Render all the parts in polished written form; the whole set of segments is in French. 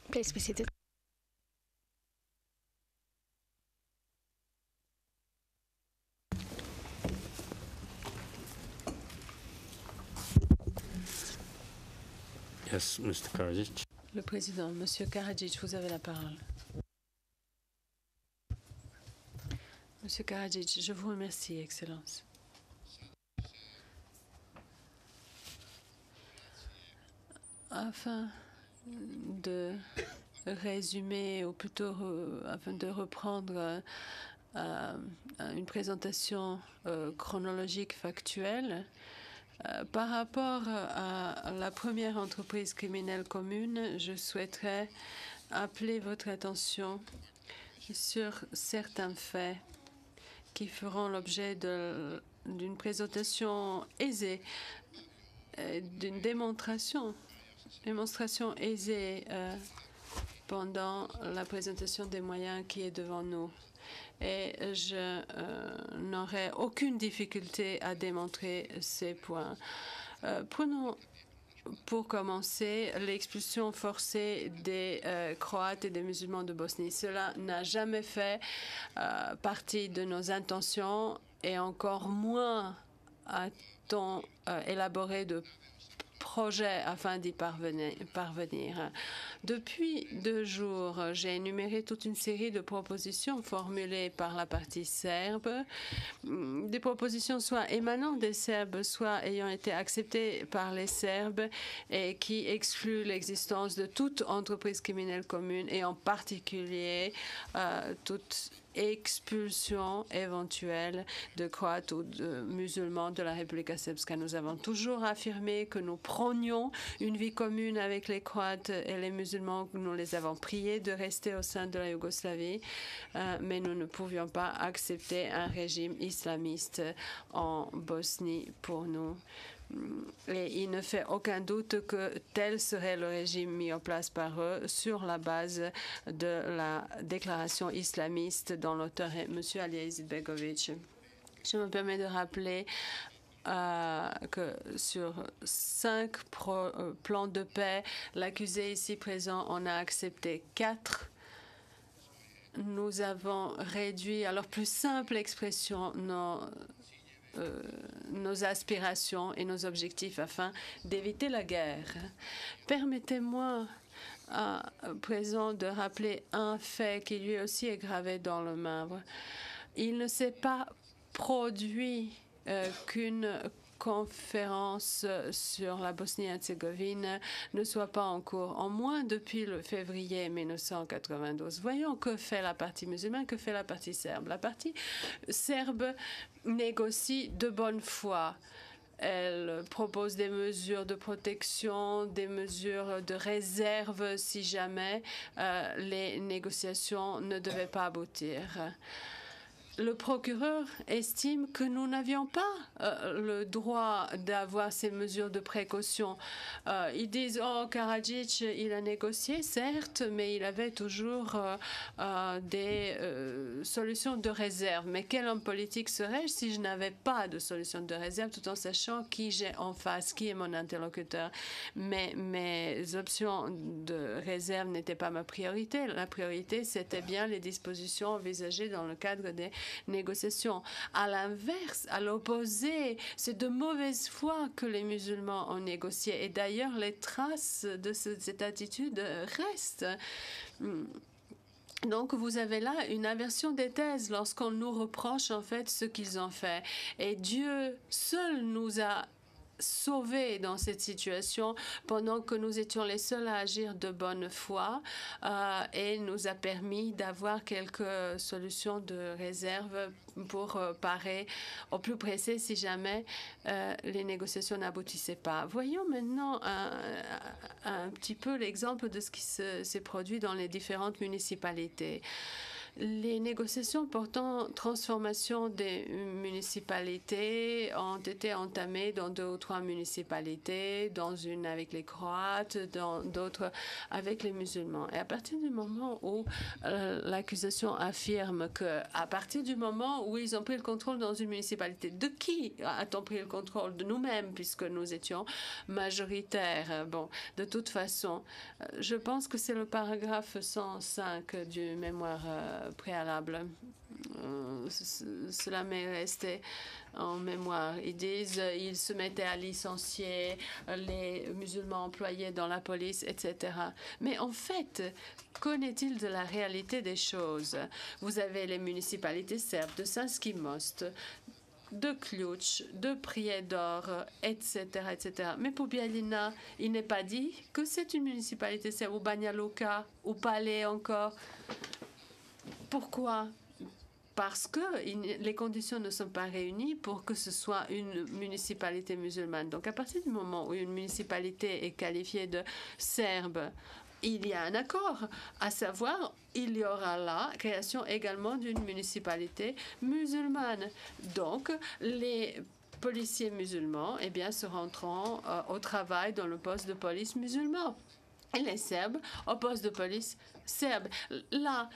Please be seated. Yes, Mr. Karadzic. Le président, Monsieur Karadzic, vous avez la parole. Monsieur Karadzic, je vous remercie, Excellence. Afin de résumer, ou plutôt afin de reprendre une présentation chronologique factuelle, par rapport à la première entreprise criminelle commune, je souhaiterais appeler votre attention sur certains faits qui feront l'objet d'une présentation aisée, d'une démonstration aisée pendant la présentation des moyens qui est devant nous. Et je n'aurai aucune difficulté à démontrer ces points. Prenons pour commencer l'expulsion forcée des Croates et des musulmans de Bosnie. Cela n'a jamais fait partie de nos intentions et encore moins a-t-on élaboré de projet afin d'y parvenir. Depuis 2 jours, j'ai énuméré toute une série de propositions formulées par la partie serbe, des propositions soit émanant des Serbes, soit ayant été acceptées par les Serbes et qui excluent l'existence de toute entreprise criminelle commune et en particulier toute expulsion éventuelle de Croates ou de musulmans de la Republika Srpska. Nous avons toujours affirmé que nous prônions une vie commune avec les Croates et les musulmans. Nous les avons priés de rester au sein de la Yougoslavie, mais nous ne pouvions pas accepter un régime islamiste en Bosnie pour nous. Et il ne fait aucun doute que tel serait le régime mis en place par eux sur la base de la déclaration islamiste dont l'auteur est M. Ali Izetbegovic. Je me permets de rappeler que sur 5 plans de paix, l'accusé ici présent en a accepté 4. Nous avons réduit à leur plus simple expression nos aspirations et nos objectifs afin d'éviter la guerre. Permettez-moi à présent de rappeler un fait qui lui aussi est gravé dans le marbre. Il ne s'est pas produit qu'une conférence sur la Bosnie-Herzégovine ne soit pas en cours, en moins depuis le février 1992. Voyons que fait la partie musulmane, que fait la partie serbe. La partie serbe négocie de bonne foi. Elle propose des mesures de protection, des mesures de réserve si jamais les négociations ne devaient pas aboutir. Le procureur estime que nous n'avions pas le droit d'avoir ces mesures de précaution. Ils disent « Oh, Karadzic, il a négocié, certes, mais il avait toujours des solutions de réserve. Mais quel homme politique serais-je si je n'avais pas de solution de réserve, tout en sachant qui j'ai en face, qui est mon interlocuteur? Mais mes options de réserve n'étaient pas ma priorité. La priorité, c'était bien les dispositions envisagées dans le cadre des négociations. À l'inverse, à l'opposé, c'est de mauvaise foi que les musulmans ont négocié. Et d'ailleurs, les traces de cette attitude restent. Donc, vous avez là une inversion des thèses lorsqu'on nous reproche en fait ce qu'ils ont fait. Et Dieu seul nous a sauvés dans cette situation pendant que nous étions les seuls à agir de bonne foi et nous a permis d'avoir quelques solutions de réserve pour parer au plus pressé si jamais les négociations n'aboutissaient pas. Voyons maintenant un petit peu l'exemple de ce qui s'est produit dans les différentes municipalités. Les négociations portant transformation des municipalités ont été entamées dans 2 ou 3 municipalités, dans une avec les Croates, dans d'autres avec les musulmans. Et à partir du moment où l'accusation affirme qu'à partir du moment où ils ont pris le contrôle dans une municipalité, de qui a-t-on pris le contrôle? De nous-mêmes, puisque nous étions majoritaires. Bon, de toute façon, je pense que c'est le paragraphe 105 du mémoire préalable. Cela m'est resté en mémoire. Ils disent ils se mettaient à licencier les musulmans employés dans la police, etc. Mais en fait, qu'en est-il de la réalité des choses? Vous avez les municipalités serbes de Sanski Most, de Ključ, de Prijedor, etc., etc. Mais pour Bijeljina, il n'est pas dit que c'est une municipalité serbe, ou Banja Luka, ou Palais encore. Pourquoi? Parce que les conditions ne sont pas réunies pour que ce soit une municipalité musulmane. Donc, à partir du moment où une municipalité est qualifiée de serbe, il y a un accord, à savoir, il y aura la création également d'une municipalité musulmane. Donc, les policiers musulmans se rendront au travail dans le poste de police musulman. Et les Serbes au poste de police serbe. Là,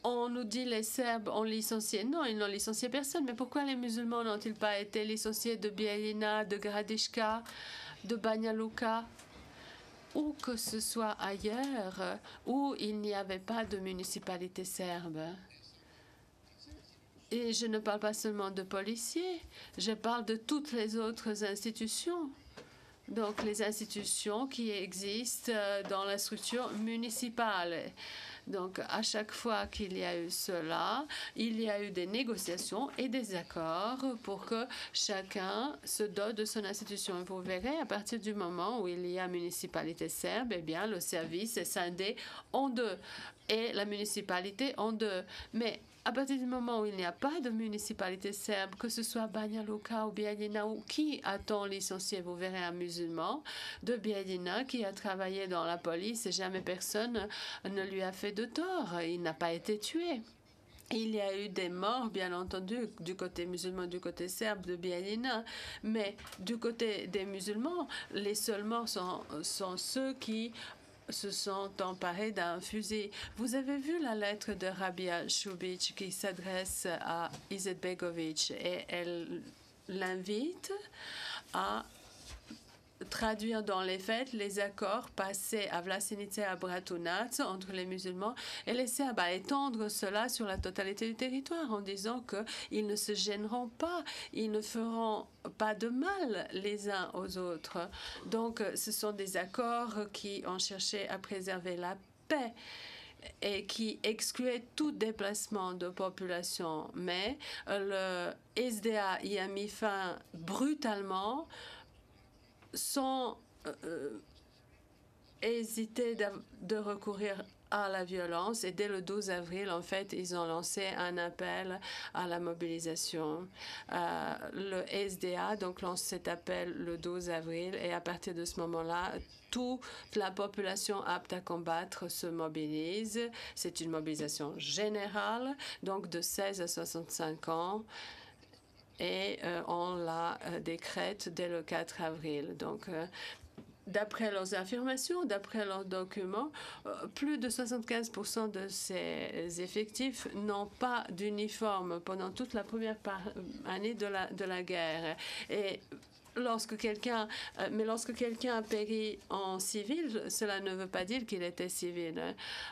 on nous dit les Serbes ont licencié. Non, ils n'ont licencié personne. Mais pourquoi les musulmans n'ont-ils pas été licenciés de Bijeljina, de Gradiška, de Banja Luka, ou que ce soit ailleurs où il n'y avait pas de municipalité serbe? Et je ne parle pas seulement de policiers, je parle de toutes les autres institutions. Donc, les institutions qui existent dans la structure municipale. Donc, à chaque fois qu'il y a eu cela, il y a eu des négociations et des accords pour que chacun se dote de son institution. Et vous verrez, à partir du moment où il y a municipalité serbe, le service est scindé en 2 et la municipalité en 2. Mais à partir du moment où il n'y a pas de municipalité serbe, que ce soit Banja Luka ou Bijeljina, ou qui a-t-on licencié? Vous verrez un musulman de Bijeljina qui a travaillé dans la police et jamais personne ne lui a fait de tort. Il n'a pas été tué. Il y a eu des morts, bien entendu, du côté musulman, du côté serbe de Bijeljina, mais du côté des musulmans, les seuls morts sont ceux qui se sont emparés d'un fusil. Vous avez vu la lettre de Rabia Šubić qui s'adresse à Izetbegović et elle l'invite à traduire dans les faits les accords passés à Vlasenica et à Bratunac entre les musulmans et les Serbes, à étendre cela sur la totalité du territoire en disant qu'ils ne se gêneront pas, ils ne feront pas de mal les uns aux autres. Donc, ce sont des accords qui ont cherché à préserver la paix et qui excluait tout déplacement de population. Mais le SDA y a mis fin brutalement sans hésiter de recourir à la violence. Et dès le 12 avril, en fait, ils ont lancé un appel à la mobilisation. Le SDA donc lance cet appel le 12 avril et à partir de ce moment-là, toute la population apte à combattre se mobilise. C'est une mobilisation générale, donc de 16 à 65 ans. Et on la décrète dès le 4 avril. Donc, d'après leurs affirmations, d'après leurs documents, plus de 75% de ces effectifs n'ont pas d'uniforme pendant toute la première année de la guerre. Et lorsque quelqu'un a péri en civil, cela ne veut pas dire qu'il était civil.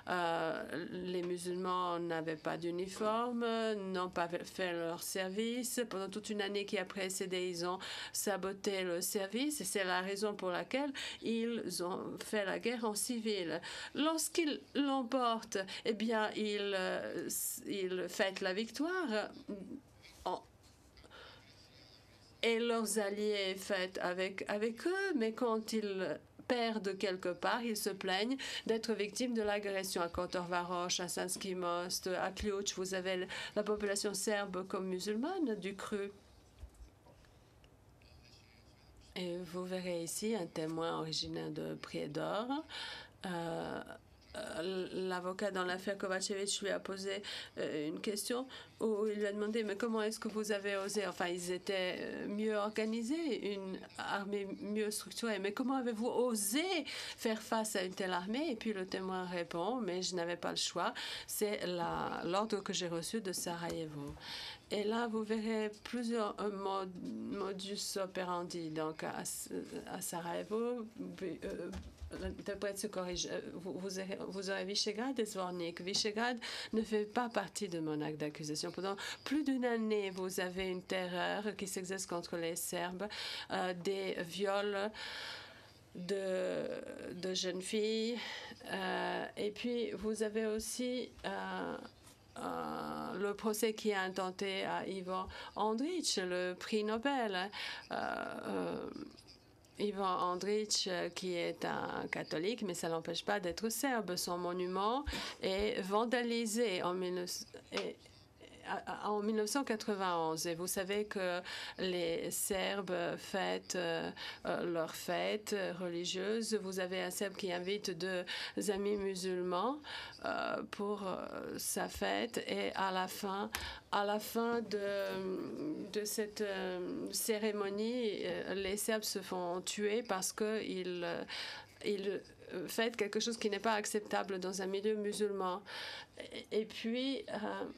Les musulmans n'avaient pas d'uniforme, n'ont pas fait leur service. Pendant toute une année qui a précédé, ils ont saboté le service et c'est la raison pour laquelle ils ont fait la guerre en civil. Lorsqu'ils l'emportent, ils fêtent la victoire. Et leurs alliés fêtent avec eux, mais quand ils perdent quelque part, ils se plaignent d'être victimes de l'agression. À Kotor-Varoš, à Sanski Most, à Ključ, vous avez la population serbe comme musulmane du cru. Et vous verrez ici un témoin originaire de Prijedor. l'avocat dans l'affaire Kovacevic lui a posé une question où il lui a demandé « Mais comment est-ce que vous avez osé ?» Enfin, ils étaient mieux organisés, une armée mieux structurée. « Mais comment avez-vous osé faire face à une telle armée ?» Et puis le témoin répond « Mais je n'avais pas le choix. C'est l'ordre que j'ai reçu de Sarajevo. » Et là, vous verrez plusieurs modus operandi. Donc, à Sarajevo, l'interprète se corrige. Vous aurez Visegrad et Zvornik. Visegrad ne fait pas partie de mon acte d'accusation. Pendant plus d'une année, vous avez une terreur qui s'exerce contre les Serbes, des viols de jeunes filles. Et puis, vous avez aussi le procès qui est intenté à Ivan Andrić, le prix Nobel. Ivan Andrić, qui est un catholique, mais ça n'empêche pas d'être serbe. Son monument est vandalisé en 1991. Et vous savez que les Serbes fêtent leur fête religieuse. Vous avez un Serbe qui invite deux amis musulmans pour sa fête. Et à la fin de cette cérémonie, les Serbes se font tuer parce qu'ils faites quelque chose qui n'est pas acceptable dans un milieu musulman. Et puis,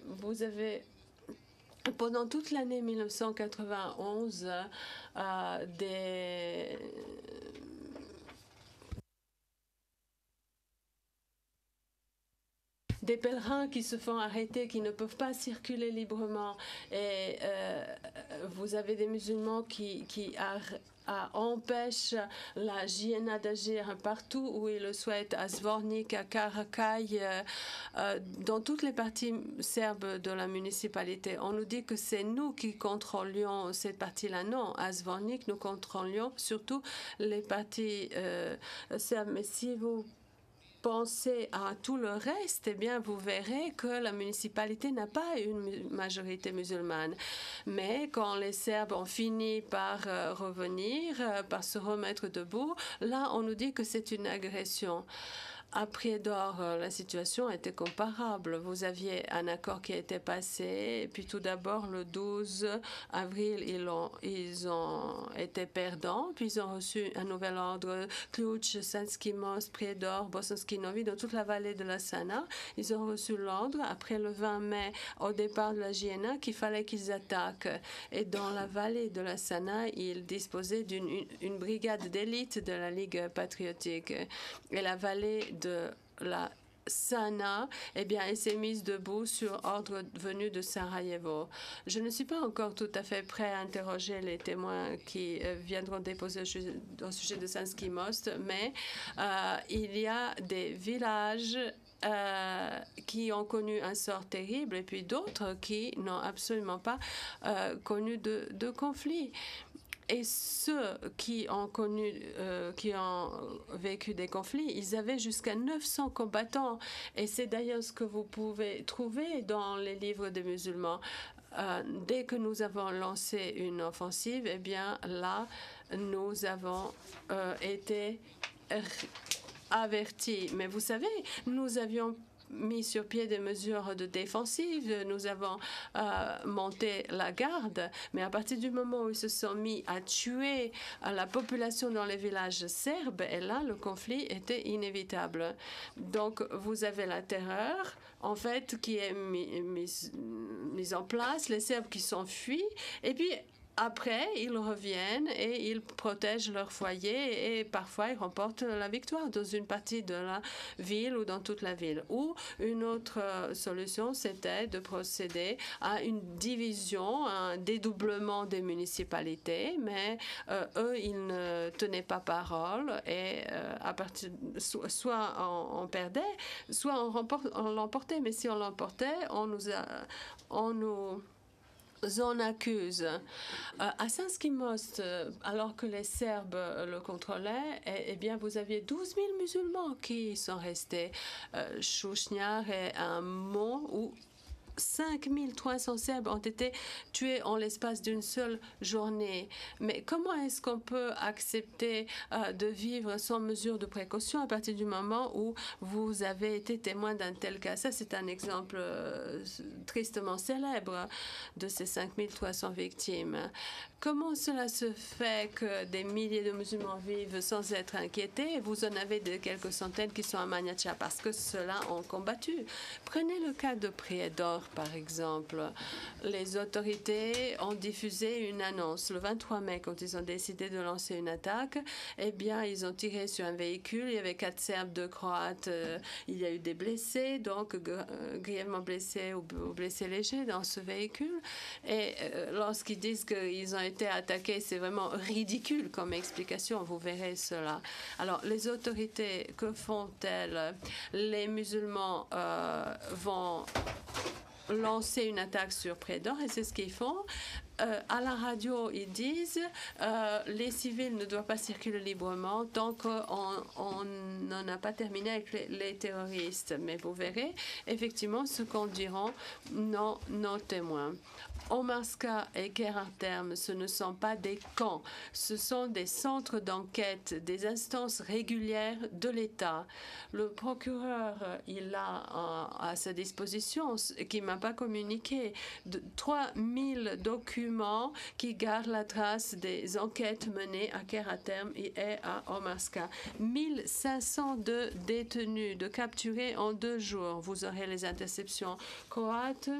vous avez, pendant toute l'année 1991, des pèlerins qui se font arrêter, qui ne peuvent pas circuler librement. Et vous avez des musulmans qui empêchent la JNA d'agir partout où ils le souhaitent, à Zvornik, à Karakaj, dans toutes les parties serbes de la municipalité. On nous dit que c'est nous qui contrôlions cette partie-là. Non, à Zvornik, nous contrôlions surtout les parties serbes. Mais si vous pensez à tout le reste, eh bien, vous verrez que la municipalité n'a pas une majorité musulmane. Mais quand les Serbes ont fini par revenir, par se remettre debout, là, on nous dit que c'est une agression. À Prijedor, la situation était comparable. Vous aviez un accord qui a été passé, et puis tout d'abord, le 12 avril, ils ont été perdants, puis ils ont reçu un nouvel ordre. Ključ, Sanski Most, Prijedor, Bosanski Novi, dans toute la vallée de la Sana. Ils ont reçu l'ordre, après le 20 mai, au départ de la JNA, qu'il fallait qu'ils attaquent. Et dans la vallée de la Sana, ils disposaient d'une brigade d'élite de la Ligue patriotique. Et la vallée de la Sana, eh bien, elle s'est mise debout sur ordre venu de Sarajevo. Je ne suis pas encore tout à fait prêt à interroger les témoins qui viendront déposer au sujet de Sanski Most, mais il y a des villages qui ont connu un sort terrible et puis d'autres qui n'ont absolument pas connu de conflit. Et ceux qui ont vécu des conflits, ils avaient jusqu'à 900 combattants. Et c'est d'ailleurs ce que vous pouvez trouver dans les livres des musulmans. Dès que nous avons lancé une offensive, eh bien là, nous avons été avertis. Mais vous savez, nous avions mis sur pied des mesures de défensive, nous avons monté la garde, mais à partir du moment où ils se sont mis à tuer la population dans les villages serbes, et là, le conflit était inévitable. Donc, vous avez la terreur, en fait, qui est mise en place, les Serbes qui s'enfuient, et puis après, ils reviennent et ils protègent leur foyer et parfois ils remportent la victoire dans une partie de la ville ou dans toute la ville. Ou une autre solution, c'était de procéder à une division, un dédoublement des municipalités, mais eux, ils ne tenaient pas parole et à partir, soit on perdait, soit on l'emportait. Mais si on l'emportait, on nous accuse. À Sanski Most, alors que les Serbes le contrôlaient, eh bien, vous aviez 12 000 musulmans qui sont restés. Šušnjar est un mont où 5300 Serbes ont été tués en l'espace d'une seule journée. Mais comment est-ce qu'on peut accepter de vivre sans mesure de précaution à partir du moment où vous avez été témoin d'un tel cas? Ça, c'est un exemple tristement célèbre de ces 5300 victimes. Comment cela se fait que des milliers de musulmans vivent sans être inquiétés? Vous en avez quelques centaines qui sont à Maniacha parce que ceux-là ont combattu. Prenez le cas de Prijedor, par exemple. Les autorités ont diffusé une annonce le 23 mai quand ils ont décidé de lancer une attaque. Eh bien, ils ont tiré sur un véhicule. Il y avait 4 Serbes, 2 Croates. Il y a eu des blessés, donc grièvement blessés ou blessés légers dans ce véhicule. Et lorsqu'ils disent qu'ils ont été attaqués, c'est vraiment ridicule comme explication. Vous verrez cela. Alors, les autorités, que font-elles? Les musulmans vont lancer une attaque sur Prijedor et c'est ce qu'ils font. À la radio, ils disent les civils ne doivent pas circuler librement tant qu'on n'en a pas terminé avec les terroristes. Mais vous verrez effectivement ce qu'en diront nos témoins. Omarska et Karaterm, ce ne sont pas des camps, ce sont des centres d'enquête, des instances régulières de l'État. Le procureur, il a à sa disposition, qui ne m'a pas communiqué, 3000 documents qui gardent la trace des enquêtes menées à Karaterm et à Omarska. 1500 de détenus, de capturés en 2 jours. Vous aurez les interceptions croates.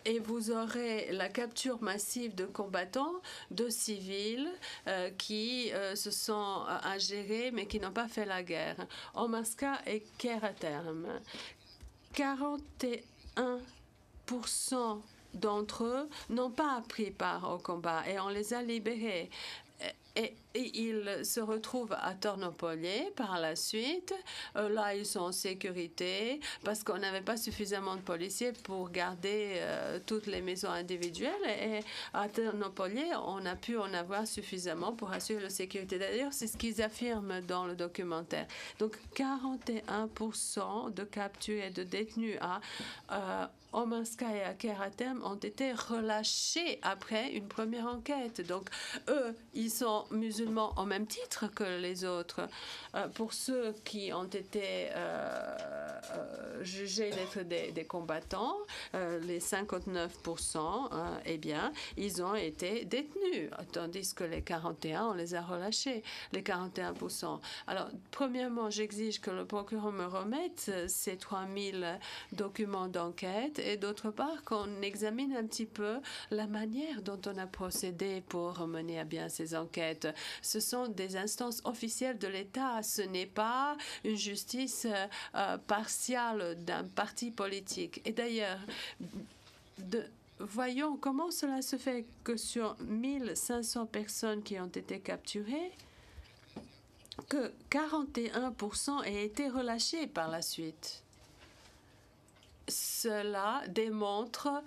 Et vous aurez la capture massive de combattants, de civils qui se sont ingérés mais qui n'ont pas fait la guerre. Omarska et Karaterm. 41% d'entre eux n'ont pas pris part au combat et on les a libérés. Et ils se retrouvent à Tornopolje par la suite. Là, ils sont en sécurité parce qu'on n'avait pas suffisamment de policiers pour garder toutes les maisons individuelles. Et à Tornopolje, on a pu en avoir suffisamment pour assurer la sécurité. D'ailleurs, c'est ce qu'ils affirment dans le documentaire. Donc, 41% de captures et de détenus à Omarska et à Karaterm ont été relâchés après une première enquête. Donc, eux, ils sont musulmans au même titre que les autres. Pour ceux qui ont été jugés d'être des combattants, les 59%, eh bien, ils ont été détenus, tandis que les 41, on les a relâchés, les 41%. Alors, premièrement, j'exige que le procureur me remette ces 3000 documents d'enquête et d'autre part, qu'on examine un petit peu la manière dont on a procédé pour mener à bien ces enquêtes. Ce sont des instances officielles de l'État. Ce n'est pas une justice partiale d'un parti politique. Et d'ailleurs, voyons comment cela se fait que sur 1500 personnes qui ont été capturées, que 41% aient été relâchés par la suite. Cela démontre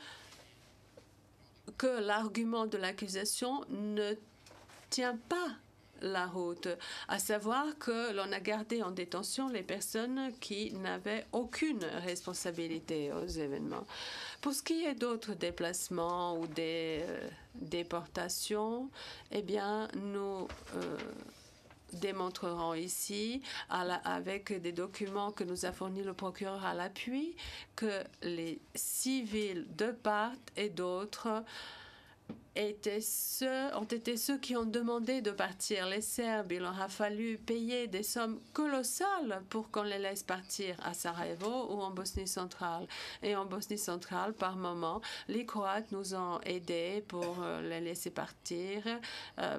que l'argument de l'accusation ne tient pas la route, à savoir que l'on a gardé en détention les personnes qui n'avaient aucune responsabilité aux événements. Pour ce qui est d'autres déplacements ou des déportations, eh bien, nous démontrerons ici, avec des documents que nous a fournis le procureur à l'appui, que les civils de part et d'autre ont été ceux qui ont demandé de partir. Les Serbes, il leur a fallu payer des sommes colossales pour qu'on les laisse partir à Sarajevo ou en Bosnie centrale. Et en Bosnie centrale, par moment, les Croates nous ont aidés pour les laisser partir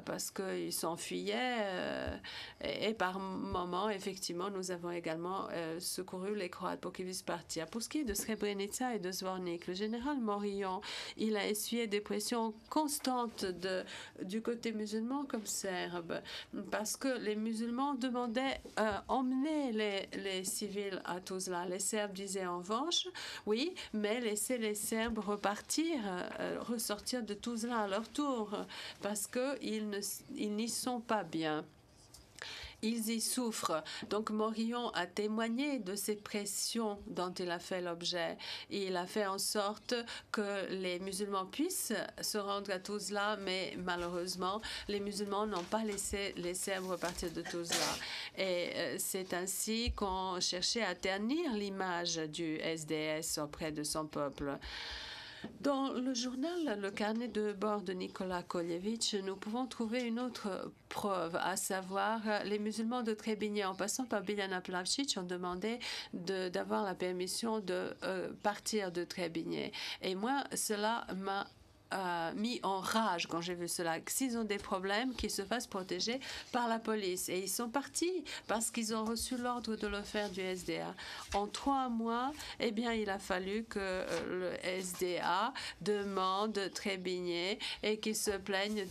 parce qu'ils s'enfuyaient. Et par moment, effectivement, nous avons également secouru les Croates pour qu'ils puissent partir. Pour ce qui est de Srebrenica et de Zvornik, le général Morillon, il a essuyé des pressions constantes du côté musulman comme serbe, parce que les musulmans demandaient emmener les civils à Tuzla. Les Serbes disaient en revanche, oui, mais laissez les Serbes ressortir de Tuzla à leur tour, parce qu'ils n'y sont pas bien. ils y souffrent. Donc Morillon a témoigné de ces pressions dont il a fait l'objet. Il a fait en sorte que les musulmans puissent se rendre à Tuzla, mais malheureusement, les musulmans n'ont pas laissé les Serbes repartir de Tuzla. Et c'est ainsi qu'on cherchait à ternir l'image du SDS auprès de son peuple. Dans le journal Le carnet de bord de Nikola Koljevich, nous pouvons trouver une autre preuve, à savoir les musulmans de Trebinje, en passant par Biljana Plavšić, ont demandé d'avoir la permission de partir de Trebinje. Et moi, cela m'a mis en rage quand j'ai vu cela. S'ils ont des problèmes, qu'ils se fassent protéger par la police. Et ils sont partis parce qu'ils ont reçu l'ordre de le faire du SDA. En 3 mois, eh bien, il a fallu que le SDA demande Trebinje et qu'ils se plaignent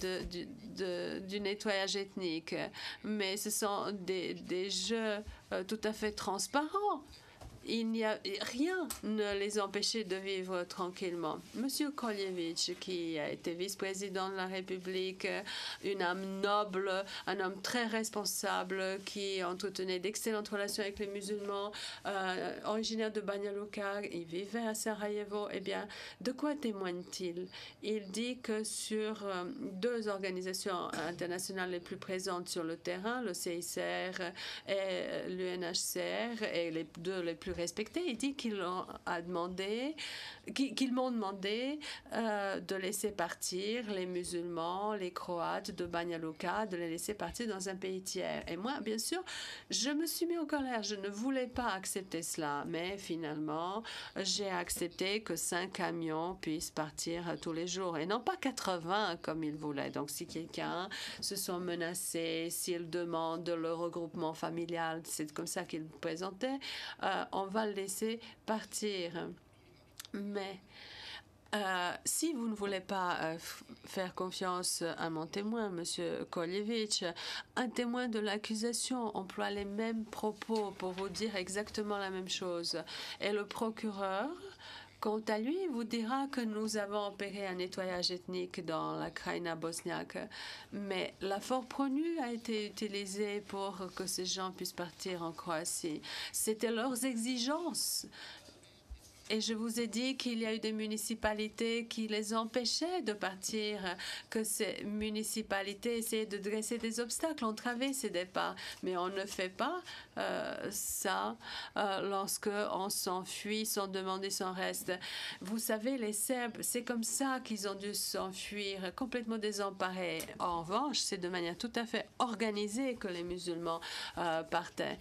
du nettoyage ethnique. Mais ce sont des jeux tout à fait transparents. Il n'y a rien ne les empêchait de vivre tranquillement. Monsieur Koljevich, qui a été vice-président de la République, une âme noble, un homme très responsable, qui entretenait d'excellentes relations avec les musulmans, originaire de Banja Luka, il vivait à Sarajevo. Eh bien, de quoi témoigne-t-il? Il dit que sur 2 organisations internationales les plus présentes sur le terrain, le CICR et l'UNHCR, et les 2 les plus respectés, il dit qu'ils m'ont demandé de laisser partir les musulmans, les Croates de Banja Luka, de les laisser partir dans un pays tiers. Et moi, bien sûr, je me suis mis en colère. Je ne voulais pas accepter cela. Mais finalement, j'ai accepté que 5 camions puissent partir tous les jours et non pas 80 comme ils voulaient. Donc, si quelqu'un se sent menacé, s'il demande le regroupement familial, c'est comme ça qu'il présentait, on va le laisser partir. Mais si vous ne voulez pas faire confiance à mon témoin, M. Koljevich, un témoin de l'accusation emploie les mêmes propos pour vous dire exactement la même chose. Et le procureur, quant à lui, vous dira que nous avons opéré un nettoyage ethnique dans la Krajina bosniaque. Mais la force pronu a été utilisée pour que ces gens puissent partir en Croatie. C'était leurs exigences. Et je vous ai dit qu'il y a eu des municipalités qui les empêchaient de partir, que ces municipalités essayaient de dresser des obstacles, entraver ces départs. Mais on ne fait pas ça lorsque on s'enfuit sans demander son reste. Vous savez, les Serbes, c'est comme ça qu'ils ont dû s'enfuir, complètement désemparés. En revanche, c'est de manière tout à fait organisée que les musulmans partaient.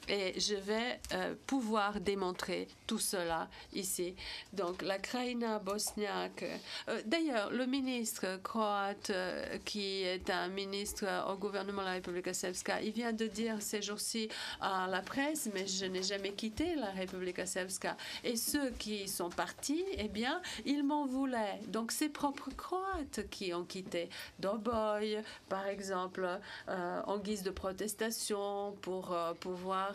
Et je vais pouvoir démontrer tout cela ici. Donc, la Krajina bosniaque. D'ailleurs, le ministre croate, qui est un ministre au gouvernement de la Republika Srpska, il vient de dire ces jours-ci à la presse, mais je n'ai jamais quitté la Republika Srpska. Et ceux qui sont partis, eh bien, ils m'en voulaient. Donc, ces propres Croates qui ont quitté Doboj, par exemple, en guise de protestation pour pouvoir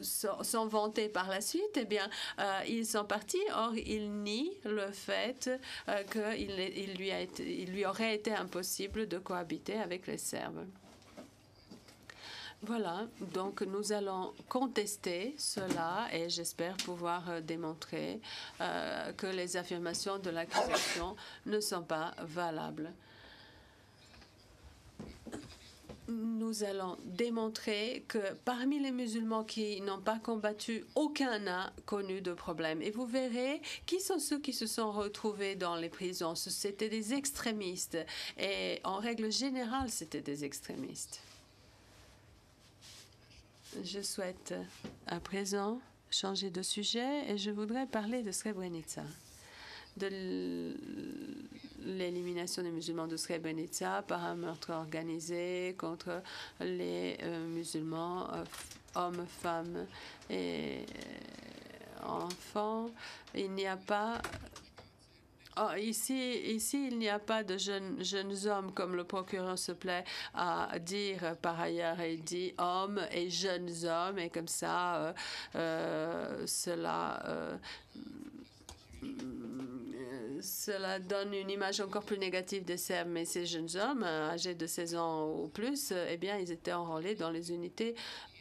s'en vanter par la suite, eh bien, ils sont partis. Or, ils nient le fait qu'il lui aurait été impossible de cohabiter avec les Serbes. Voilà, donc nous allons contester cela et j'espère pouvoir démontrer que les affirmations de l'accusation ne sont pas valables. Nous allons démontrer que parmi les musulmans qui n'ont pas combattu, aucun n'a connu de problème. Et vous verrez qui sont ceux qui se sont retrouvés dans les prisons. C'était des extrémistes. Et en règle générale, c'était des extrémistes. Je souhaite à présent changer de sujet et je voudrais parler de Srebrenica, de l'élimination des musulmans de Srebrenica par un meurtre organisé contre les musulmans, hommes, femmes et enfants. Il n'y a pas... Oh, ici, il n'y a pas de jeunes hommes, comme le procureur se plaît à dire par ailleurs. Il dit hommes et jeunes hommes, et comme ça, cela cela donne une image encore plus négative des Serbes, mais ces jeunes hommes, âgés de 16 ans ou plus, eh bien, ils étaient enrôlés dans les unités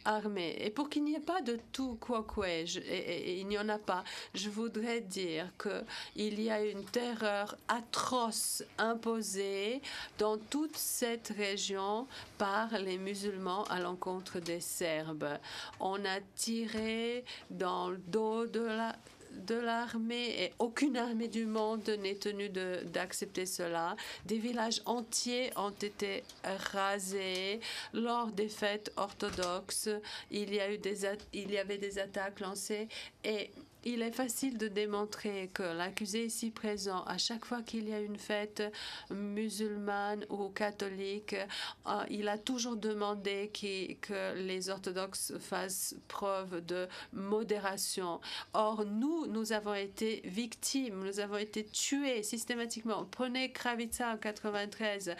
armées. Et pour qu'il n'y ait pas de tout quoique, et il n'y en a pas, je voudrais dire qu'il y a une terreur atroce imposée dans toute cette région par les musulmans à l'encontre des Serbes. On a tiré dans le dos de l'armée et aucune armée du monde n'est tenue d'accepter cela. Des villages entiers ont été rasés lors des fêtes orthodoxes. Il y avait des attaques lancées et il est facile de démontrer que l'accusé ici présent, à chaque fois qu'il y a une fête musulmane ou catholique, il a toujours demandé que les orthodoxes fassent preuve de modération. Or, nous avons été victimes, nous avons été tués systématiquement. Prenez Kravica en 93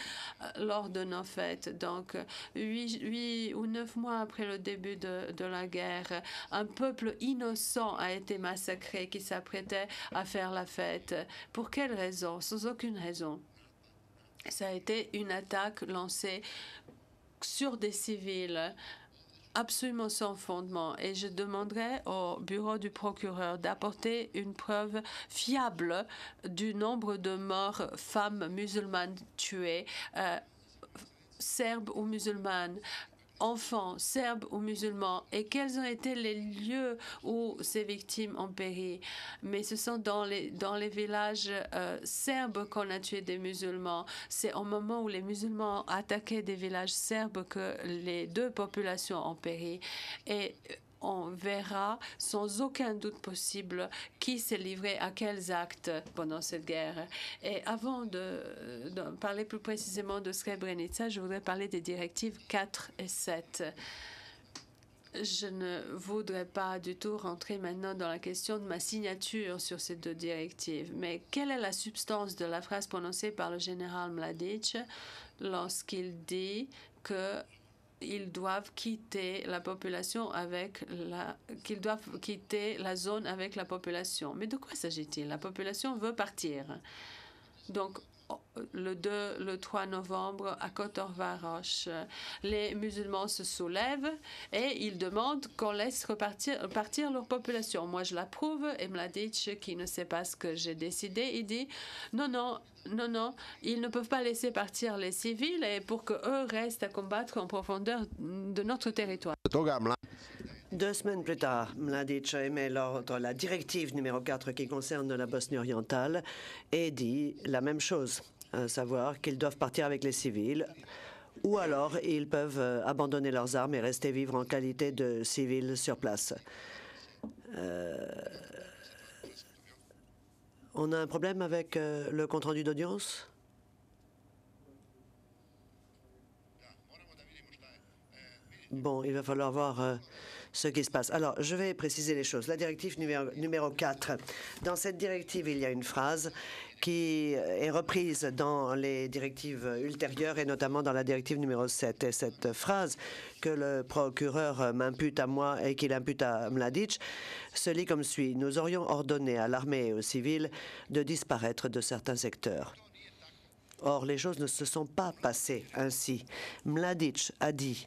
lors de nos fêtes. Donc, 8 ou 9 mois après le début de la guerre, un peuple innocent a été massacré qui s'apprêtait à faire la fête. Pour quelle raison? Sans aucune raison. Ça a été une attaque lancée sur des civils absolument sans fondement. Et je demanderai au bureau du procureur d'apporter une preuve fiable du nombre de morts femmes musulmanes tuées, serbes ou musulmanes, enfants, serbes ou musulmans, et quels ont été les lieux où ces victimes ont péri. Mais ce sont dans les villages serbes qu'on a tué des musulmans. C'est au moment où les musulmans attaquaient des villages serbes que les deux populations ont péri. Et on verra sans aucun doute possible qui s'est livré à quels actes pendant cette guerre. Et avant de parler plus précisément de Srebrenica, je voudrais parler des directives 4 et 7. Je ne voudrais pas du tout rentrer maintenant dans la question de ma signature sur ces deux directives. Mais quelle est la substance de la phrase prononcée par le général Mladic lorsqu'il dit que ils doivent quitter la population qu'ils doivent quitter la zone avec la population. Mais de quoi s'agit-il? La population veut partir. Donc, le 3 novembre, à Kotor Varosh, les musulmans se soulèvent et ils demandent qu'on laisse partir leur population. Moi, je l'approuve et Mladic, qui ne sait pas ce que j'ai décidé, il dit non, non, non, non, ils ne peuvent pas laisser partir les civils et pour qu'eux restent à combattre en profondeur de notre territoire. 2 semaines plus tard, Mladic a émis la directive numéro 4 qui concerne la Bosnie orientale et dit la même chose, à savoir qu'ils doivent partir avec les civils ou alors ils peuvent abandonner leurs armes et rester vivre en qualité de civils sur place. On a un problème avec le compte-rendu d'audience? Bon, il va falloir voir ce qui se passe. Alors, je vais préciser les choses. La directive numéro 4. Dans cette directive, il y a une phrase qui est reprise dans les directives ultérieures et notamment dans la directive numéro 7. Et cette phrase que le procureur m'impute à moi et qu'il impute à Mladic se lit comme suit. Nous aurions ordonné à l'armée et aux civils de disparaître de certains secteurs. Or, les choses ne se sont pas passées ainsi. Mladic a dit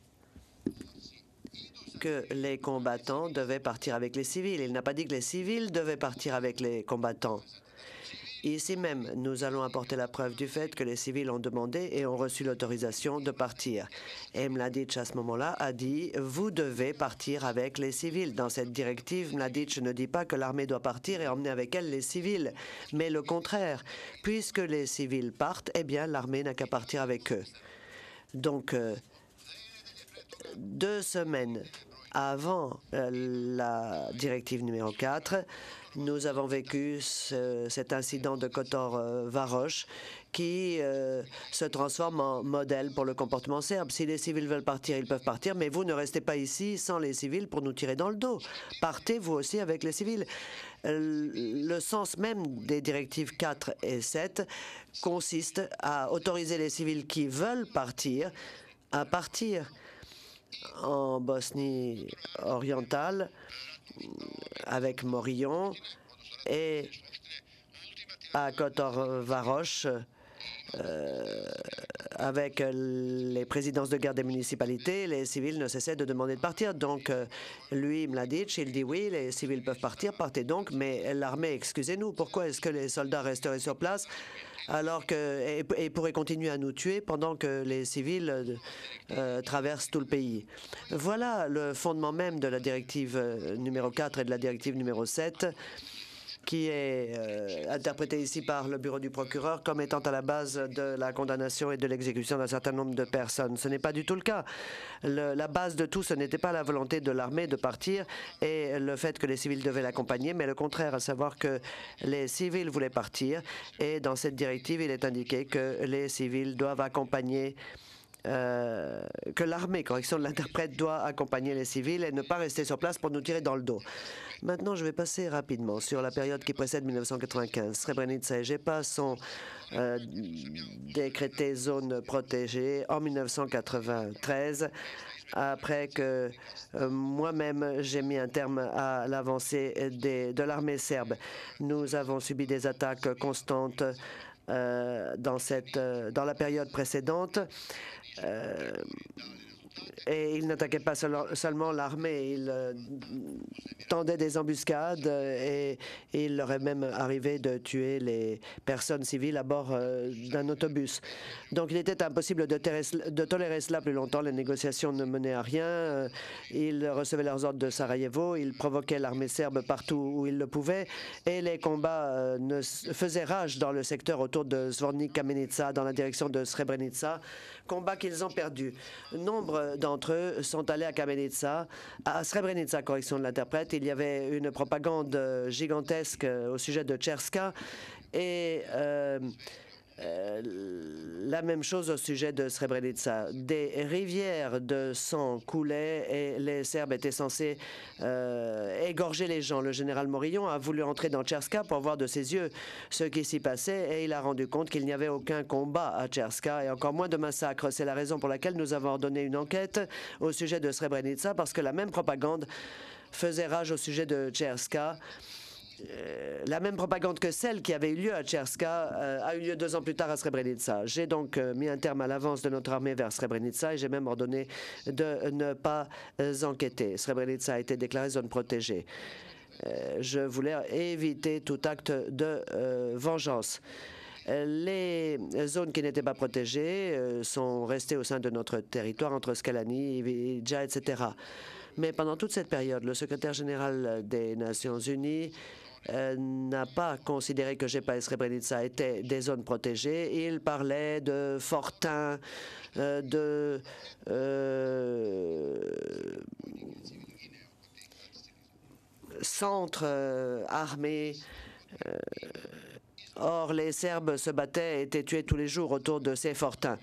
que les combattants devaient partir avec les civils. Il n'a pas dit que les civils devaient partir avec les combattants. Ici même, nous allons apporter la preuve du fait que les civils ont demandé et ont reçu l'autorisation de partir. Et Mladic, à ce moment-là, a dit « Vous devez partir avec les civils ». Dans cette directive, Mladic ne dit pas que l'armée doit partir et emmener avec elle les civils, mais le contraire. Puisque les civils partent, eh bien, l'armée n'a qu'à partir avec eux. Donc, 2 semaines avant la directive numéro 4, nous avons vécu cet incident de Kotor-Varosh qui se transforme en modèle pour le comportement serbe. Si les civils veulent partir, ils peuvent partir, mais vous ne restez pas ici sans les civils pour nous tirer dans le dos. Partez vous aussi avec les civils. Le sens même des directives 4 et 7 consiste à autoriser les civils qui veulent partir à partir. En Bosnie orientale, avec Morillon, et à Kotor-Varosh, avec les présidences de guerre des municipalités, les civils ne cessaient de demander de partir. Donc, lui, Mladic, il dit oui, les civils peuvent partir, partez donc, mais l'armée, excusez-nous, pourquoi est-ce que les soldats resteraient sur place alors que et pourraient continuer à nous tuer pendant que les civils traversent tout le pays? Voilà le fondement même de la directive numéro 4 et de la directive numéro 7, qui est interprété ici par le bureau du procureur comme étant à la base de la condamnation et de l'exécution d'un certain nombre de personnes. Ce n'est pas du tout le cas. La base de tout, ce n'était pas la volonté de l'armée de partir et le fait que les civils devaient l'accompagner, mais le contraire, à savoir que les civils voulaient partir. Et dans cette directive, il est indiqué que les civils doivent accompagner que l'armée, correction de l'interprète, doit accompagner les civils et ne pas rester sur place pour nous tirer dans le dos. Maintenant, je vais passer rapidement sur la période qui précède 1995. Srebrenica et Jepa sont décrétées zones protégées en 1993, après que moi-même j'ai mis un terme à l'avancée de l'armée serbe. Nous avons subi des attaques constantes dans la période précédente. Et il n'attaquait pas seulement l'armée, il tendait des embuscades et il leur est même arrivé de tuer les personnes civiles à bord d'un autobus. Donc il était impossible de tolérer cela plus longtemps. Les négociations ne menaient à rien. Ils recevaient leurs ordres de Sarajevo, ils provoquaient l'armée serbe partout où ils le pouvaient et les combats faisaient rage dans le secteur autour de Zvornik Kamenica, dans la direction de Srebrenica, combats qu'ils ont perdus. Nombre d'entre eux sont allés à Srebrenica, correction de l'interprète. Il y avait une propagande gigantesque au sujet de Tcherska et la même chose au sujet de Srebrenica. Des rivières de sang coulaient et les Serbes étaient censés égorger les gens. Le général Morillon a voulu entrer dans Tcherska pour voir de ses yeux ce qui s'y passait et il a rendu compte qu'il n'y avait aucun combat à Tcherska et encore moins de massacre. C'est la raison pour laquelle nous avons ordonné une enquête au sujet de Srebrenica, parce que la même propagande faisait rage au sujet de Tcherska. La même propagande que celle qui avait eu lieu à Tcherska a eu lieu 2 ans plus tard à Srebrenica. J'ai donc mis un terme à l'avance de notre armée vers Srebrenica et j'ai même ordonné de ne pas enquêter. Srebrenica a été déclarée zone protégée. Je voulais éviter tout acte de vengeance. Les zones qui n'étaient pas protégées sont restées au sein de notre territoire, entre Skalani, Ivica, etc. Mais pendant toute cette période, le secrétaire général des Nations Unies n'a pas considéré que Jepa et Srebrenica étaient des zones protégées. Il parlait de fortins, de centres armés. Or, les Serbes se battaient et étaient tués tous les jours autour de ces fortins.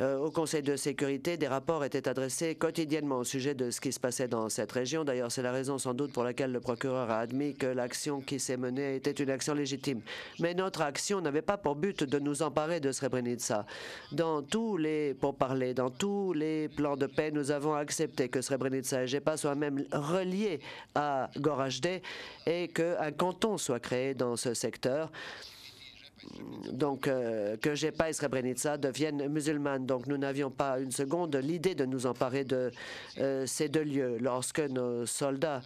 Au Conseil de sécurité, des rapports étaient adressés quotidiennement au sujet de ce qui se passait dans cette région. D'ailleurs, c'est la raison sans doute pour laquelle le procureur a admis que l'action qui s'est menée était une action légitime. Mais notre action n'avait pas pour but de nous emparer de Srebrenica. Dans tous les pourparlers, dans tous les plans de paix, nous avons accepté que Srebrenica et Jepa soient même reliés à Goražde et qu'un canton soit créé dans ce secteur. Donc, que Jepa et Srebrenica deviennent musulmanes. Donc, nous n'avions pas une seconde l'idée de nous emparer de ces 2 lieux. Lorsque nos soldats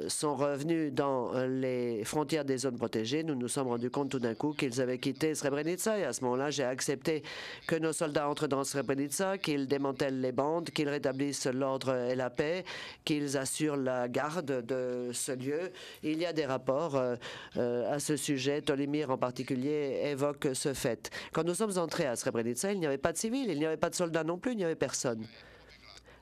sont revenus dans les frontières des zones protégées, nous nous sommes rendus compte tout d'un coup qu'ils avaient quitté Srebrenica. Et à ce moment-là, j'ai accepté que nos soldats entrent dans Srebrenica, qu'ils démantèlent les bandes, qu'ils rétablissent l'ordre et la paix, qu'ils assurent la garde de ce lieu. Il y a des rapports à ce sujet. Tolimir en particulier évoque ce fait. Quand nous sommes entrés à Srebrenica, il n'y avait pas de civils, il n'y avait pas de soldats non plus, il n'y avait personne.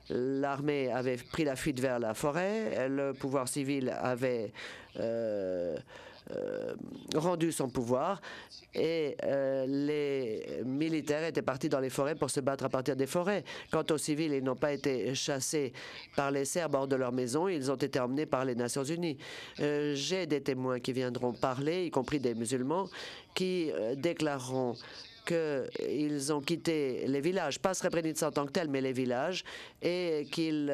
L'armée avait pris la fuite vers la forêt, le pouvoir civil avait rendu son pouvoir et les militaires étaient partis dans les forêts pour se battre à partir des forêts. Quant aux civils, ils n'ont pas été chassés par les Serbes hors de leur maison, ils ont été emmenés par les Nations Unies. J'ai des témoins qui viendront parler, y compris des musulmans, qui déclareront qu'ils ont quitté les villages, pas Srebrenica en tant que tel, mais les villages, et qu'ils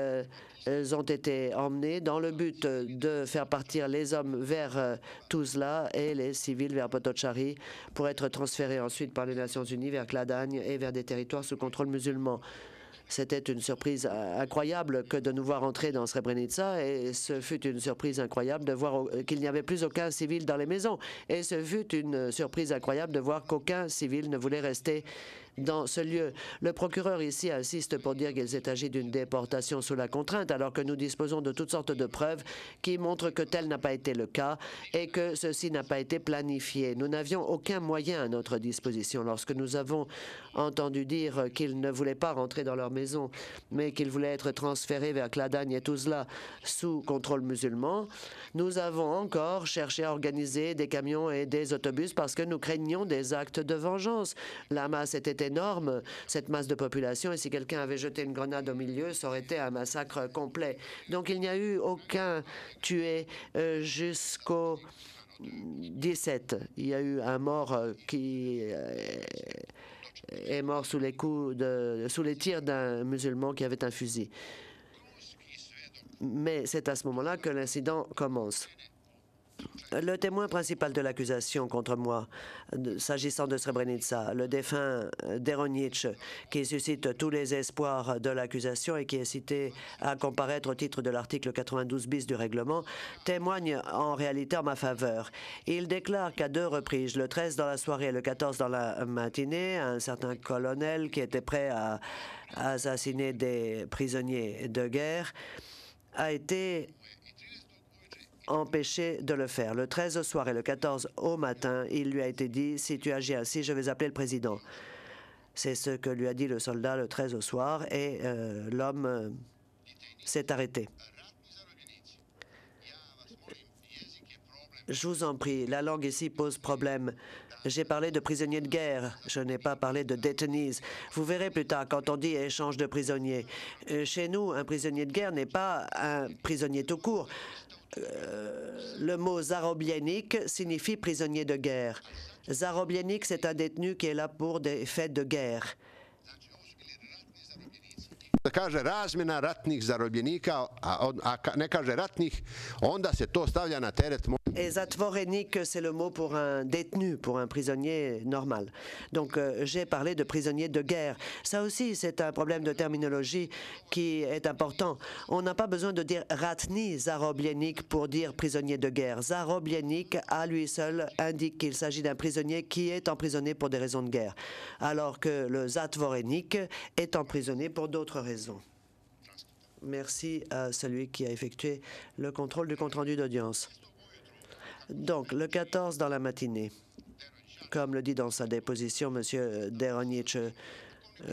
ont été emmenés dans le but de faire partir les hommes vers Tuzla et les civils vers Potocari pour être transférés ensuite par les Nations Unies vers Kladagne et vers des territoires sous contrôle musulman. C'était une surprise incroyable que de nous voir entrer dans Srebrenica, et ce fut une surprise incroyable de voir qu'il n'y avait plus aucun civil dans les maisons. Et ce fut une surprise incroyable de voir qu'aucun civil ne voulait rester dans ce lieu. Le procureur ici insiste pour dire qu'il s'est agi d'une déportation sous la contrainte, alors que nous disposons de toutes sortes de preuves qui montrent que tel n'a pas été le cas et que ceci n'a pas été planifié. Nous n'avions aucun moyen à notre disposition. Lorsque nous avons entendu dire qu'ils ne voulaient pas rentrer dans leur maison, mais qu'ils voulaient être transférés vers Kladagne et Tuzla sous contrôle musulman, nous avons encore cherché à organiser des camions et des autobus parce que nous craignions des actes de vengeance. La masse était énorme, cette masse de population, et si quelqu'un avait jeté une grenade au milieu, ça aurait été un massacre complet. Donc il n'y a eu aucun tué jusqu'au 17. Il y a eu un mort qui est mort sous les tirs d'un musulman qui avait un fusil. Mais c'est à ce moment-là que l'incident commence. Le témoin principal de l'accusation contre moi, s'agissant de Srebrenica, le défunt Deronic, qui suscite tous les espoirs de l'accusation et qui est cité à comparaître au titre de l'article 92 bis du règlement, témoigne en réalité en ma faveur. Il déclare qu'à 2 reprises, le 13 dans la soirée et le 14 dans la matinée, un certain colonel qui était prêt à assassiner des prisonniers de guerre a été empêché de le faire. Le 13 au soir et le 14 au matin, il lui a été dit « Si tu agis ainsi, je vais appeler le président ». C'est ce que lui a dit le soldat le 13 au soir, et l'homme s'est arrêté. Je vous en prie, la langue ici pose problème. J'ai parlé de prisonniers de guerre, je n'ai pas parlé de detainees. Vous verrez plus tard quand on dit échange de prisonniers. Chez nous, un prisonnier de guerre n'est pas un prisonnier tout court. Le mot Zarobianik signifie prisonnier de guerre. Zarobianik, c'est un détenu qui est là pour des faits de guerre. Kaže razmjena ratnih zarobljenika, a ne kaže ratnih, onda se to stavlja na teret. Et zatvorenik, c'est le mot pour un détenu, pour un prisonnier normal. Donc, j'ai parlé de prisonnier de guerre. Ça aussi, c'est un problème de terminologie qui est important. On n'a pas besoin de dire ratni zarobljenik pour dire prisonnier de guerre. Zarobljenik, à lui seul, indique qu'il s'agit d'un prisonnier qui est emprisonné pour des raisons de guerre, alors que le zatvorenik est emprisonné pour d'autres raisons. Merci à celui qui a effectué le contrôle du compte-rendu d'audience. Donc, le 14 dans la matinée, comme le dit dans sa déposition M. Deronic,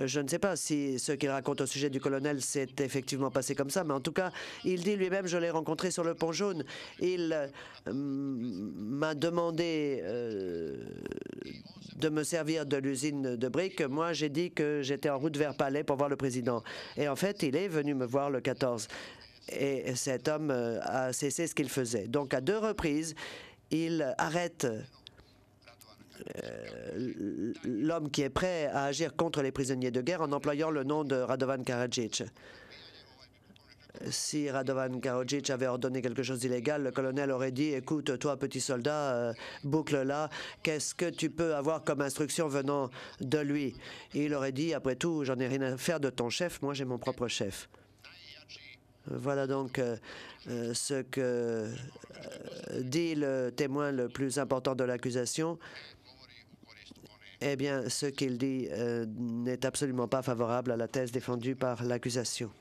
je ne sais pas si ce qu'il raconte au sujet du colonel s'est effectivement passé comme ça, mais en tout cas, il dit lui-même, je l'ai rencontré sur le pont jaune. Il m'a demandé de me servir de l'usine de briques. Moi, j'ai dit que j'étais en route vers Palais pour voir le président. Et en fait, il est venu me voir le 14. Et cet homme a cessé ce qu'il faisait. Donc, à 2 reprises, il arrête l'homme qui est prêt à agir contre les prisonniers de guerre en employant le nom de Radovan Karadzic. Si Radovan Karadzic avait ordonné quelque chose d'illégal, le colonel aurait dit « Écoute, toi, petit soldat, boucle-là, qu'est-ce que tu peux avoir comme instruction venant de lui ?» Il aurait dit « Après tout, j'en ai rien à faire de ton chef, moi j'ai mon propre chef. » Voilà donc ce que dit le témoin le plus important de l'accusation. Eh bien, ce qu'il dit n'est absolument pas favorable à la thèse défendue par l'accusation.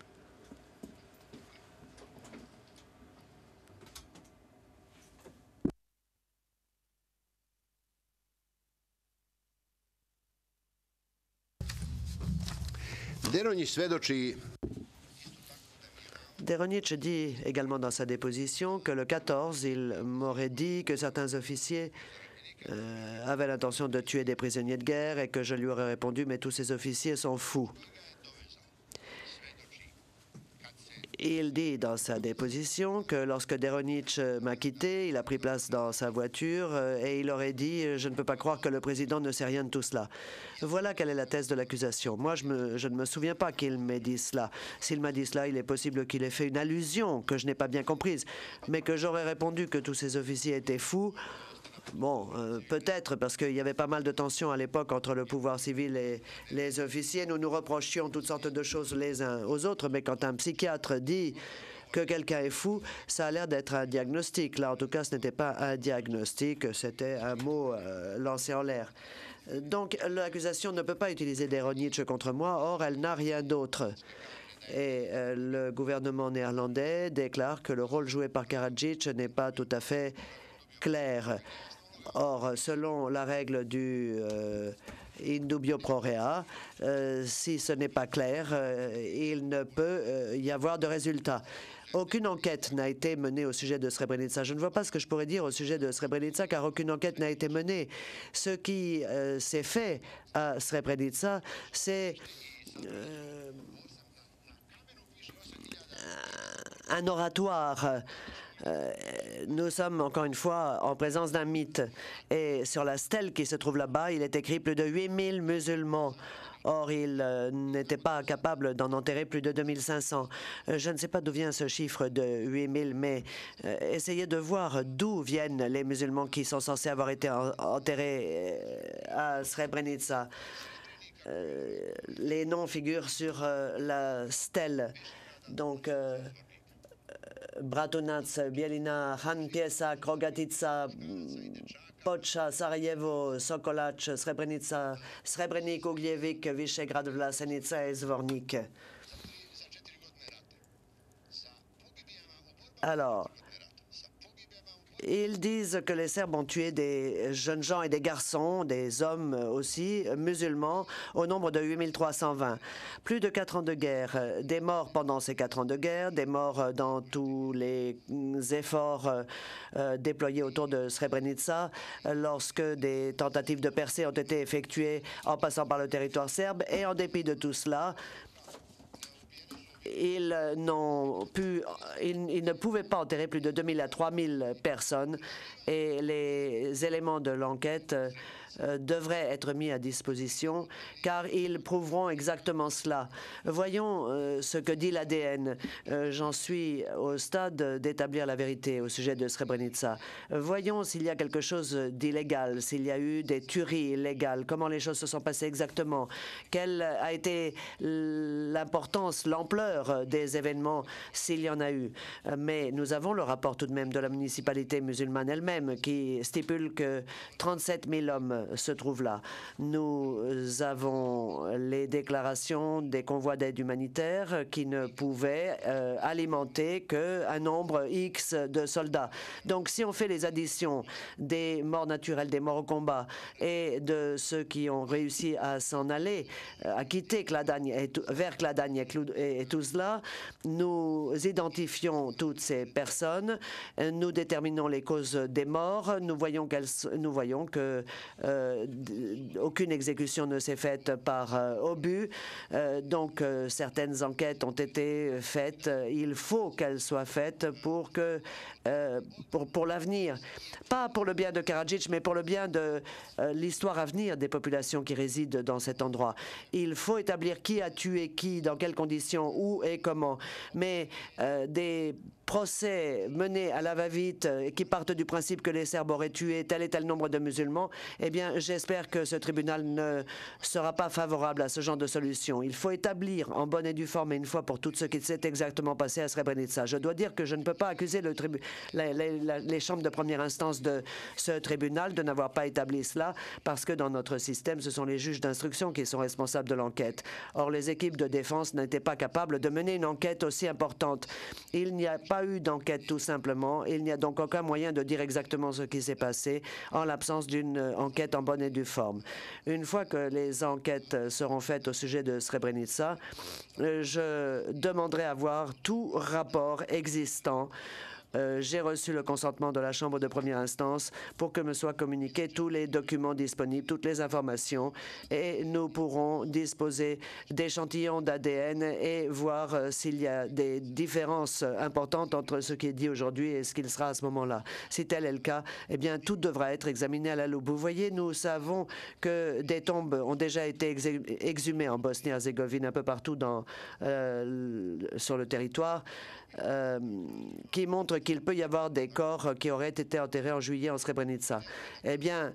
Deronic svedoči. Deronic dit également dans sa déposition que le 14, il m'aurait dit que certains officiers avaient l'intention de tuer des prisonniers de guerre et que je lui aurais répondu « Mais tous ces officiers sont fous ». Il dit dans sa déposition que lorsque Deronic m'a quitté, il a pris place dans sa voiture et il aurait dit « Je ne peux pas croire que le président ne sait rien de tout cela ». Voilà quelle est la thèse de l'accusation. Moi, je ne me souviens pas qu'il m'ait dit cela. S'il m'a dit cela, il est possible qu'il ait fait une allusion que je n'ai pas bien comprise, mais que j'aurais répondu que tous ces officiers étaient fous. Bon, peut-être, parce qu'il y avait pas mal de tensions à l'époque entre le pouvoir civil et les officiers. Nous nous reprochions toutes sortes de choses les uns aux autres, mais quand un psychiatre dit que quelqu'un est fou, ça a l'air d'être un diagnostic. Là, en tout cas, ce n'était pas un diagnostic, c'était un mot lancé en l'air. Donc, l'accusation ne peut pas utiliser Deronic contre moi, or, elle n'a rien d'autre. Et le gouvernement néerlandais déclare que le rôle joué par Karadzic n'est pas tout à fait clair. Or, selon la règle du in dubio pro rea, si ce n'est pas clair, il ne peut y avoir de résultat. Aucune enquête n'a été menée au sujet de Srebrenica. Je ne vois pas ce que je pourrais dire au sujet de Srebrenica, car aucune enquête n'a été menée. Ce qui s'est fait à Srebrenica, c'est un oratoire. Nous sommes encore une fois en présence d'un mythe. Et sur la stèle qui se trouve là-bas, il est écrit plus de 8000 musulmans. Or, il n'était pas capable d'en enterrer plus de 2500. Je ne sais pas d'où vient ce chiffre de 8000, mais essayez de voir d'où viennent les musulmans qui sont censés avoir été enterrés à Srebrenica. Les noms figurent sur la stèle. Donc, Bratunac, Bielina, Han Piesak, Rogatica, Pocha, Sarajevo, Sokolac, Srebrenica, Srebrenik, Ugljevic, Visegrad, Vlasenica et Zvornik. Alors, ils disent que les Serbes ont tué des jeunes gens et des garçons, des hommes aussi, musulmans, au nombre de 8320. Plus de 4 ans de guerre, des morts pendant ces 4 ans de guerre, des morts dans tous les efforts déployés autour de Srebrenica, lorsque des tentatives de percée ont été effectuées en passant par le territoire serbe. Et en dépit de tout cela, ils ne pouvaient pas enterrer plus de 2000 à 3000 personnes et les éléments de l'enquête devraient être mis à disposition car ils prouveront exactement cela. Voyons ce que dit l'ADN. J'en suis au stade d'établir la vérité au sujet de Srebrenica. Voyons s'il y a quelque chose d'illégal, s'il y a eu des tueries illégales, comment les choses se sont passées exactement, quelle a été l'importance, l'ampleur des événements, s'il y en a eu. Mais nous avons le rapport tout de même de la municipalité musulmane elle-même qui stipule que 37 000 hommes se trouvent là. Nous avons les déclarations des convois d'aide humanitaire qui ne pouvaient alimenter qu'un nombre X de soldats. Donc si on fait les additions des morts naturelles, des morts au combat et de ceux qui ont réussi à s'en aller, à quitter Kladaň vers Kladaň et Tuzla, nous identifions toutes ces personnes, nous déterminons les causes des morts, nous voyons que aucune exécution ne s'est faite par obus, donc certaines enquêtes ont été faites. Il faut qu'elles soient faites pour l'avenir, pas pour le bien de Karadzic, mais pour le bien de l'histoire à venir des populations qui résident dans cet endroit. Il faut établir qui a tué qui, dans quelles conditions, où et comment. Mais des procès menés à la va-vite qui partent du principe que les Serbes auraient tué tel et tel nombre de musulmans, eh bien, j'espère que ce tribunal ne sera pas favorable à ce genre de solution. Il faut établir en bonne et due forme et une fois pour toutes ce qui s'est exactement passé à Srebrenica. Je dois dire que je ne peux pas accuser les chambres de première instance de ce tribunal de n'avoir pas établi cela parce que dans notre système, ce sont les juges d'instruction qui sont responsables de l'enquête. Or, les équipes de défense n'étaient pas capables de mener une enquête aussi importante. Il n'y a pas eu d'enquête tout simplement. Il n'y a donc aucun moyen de dire exactement ce qui s'est passé en l'absence d'une enquête en bonne et due forme. Une fois que les enquêtes seront faites au sujet de Srebrenica, je demanderai à voir tout rapport existant j'ai reçu le consentement de la Chambre de première instance pour que me soient communiqués tous les documents disponibles, toutes les informations, et nous pourrons disposer d'échantillons d'ADN et voir s'il y a des différences importantes entre ce qui est dit aujourd'hui et ce qu'il sera à ce moment-là. Si tel est le cas, eh bien, tout devra être examiné à la loupe. Vous voyez, nous savons que des tombes ont déjà été exhumées en Bosnie-Herzégovine, un peu partout sur le territoire, qui montrent qu'il peut y avoir des corps qui auraient été enterrés en juillet en Srebrenica. Eh bien,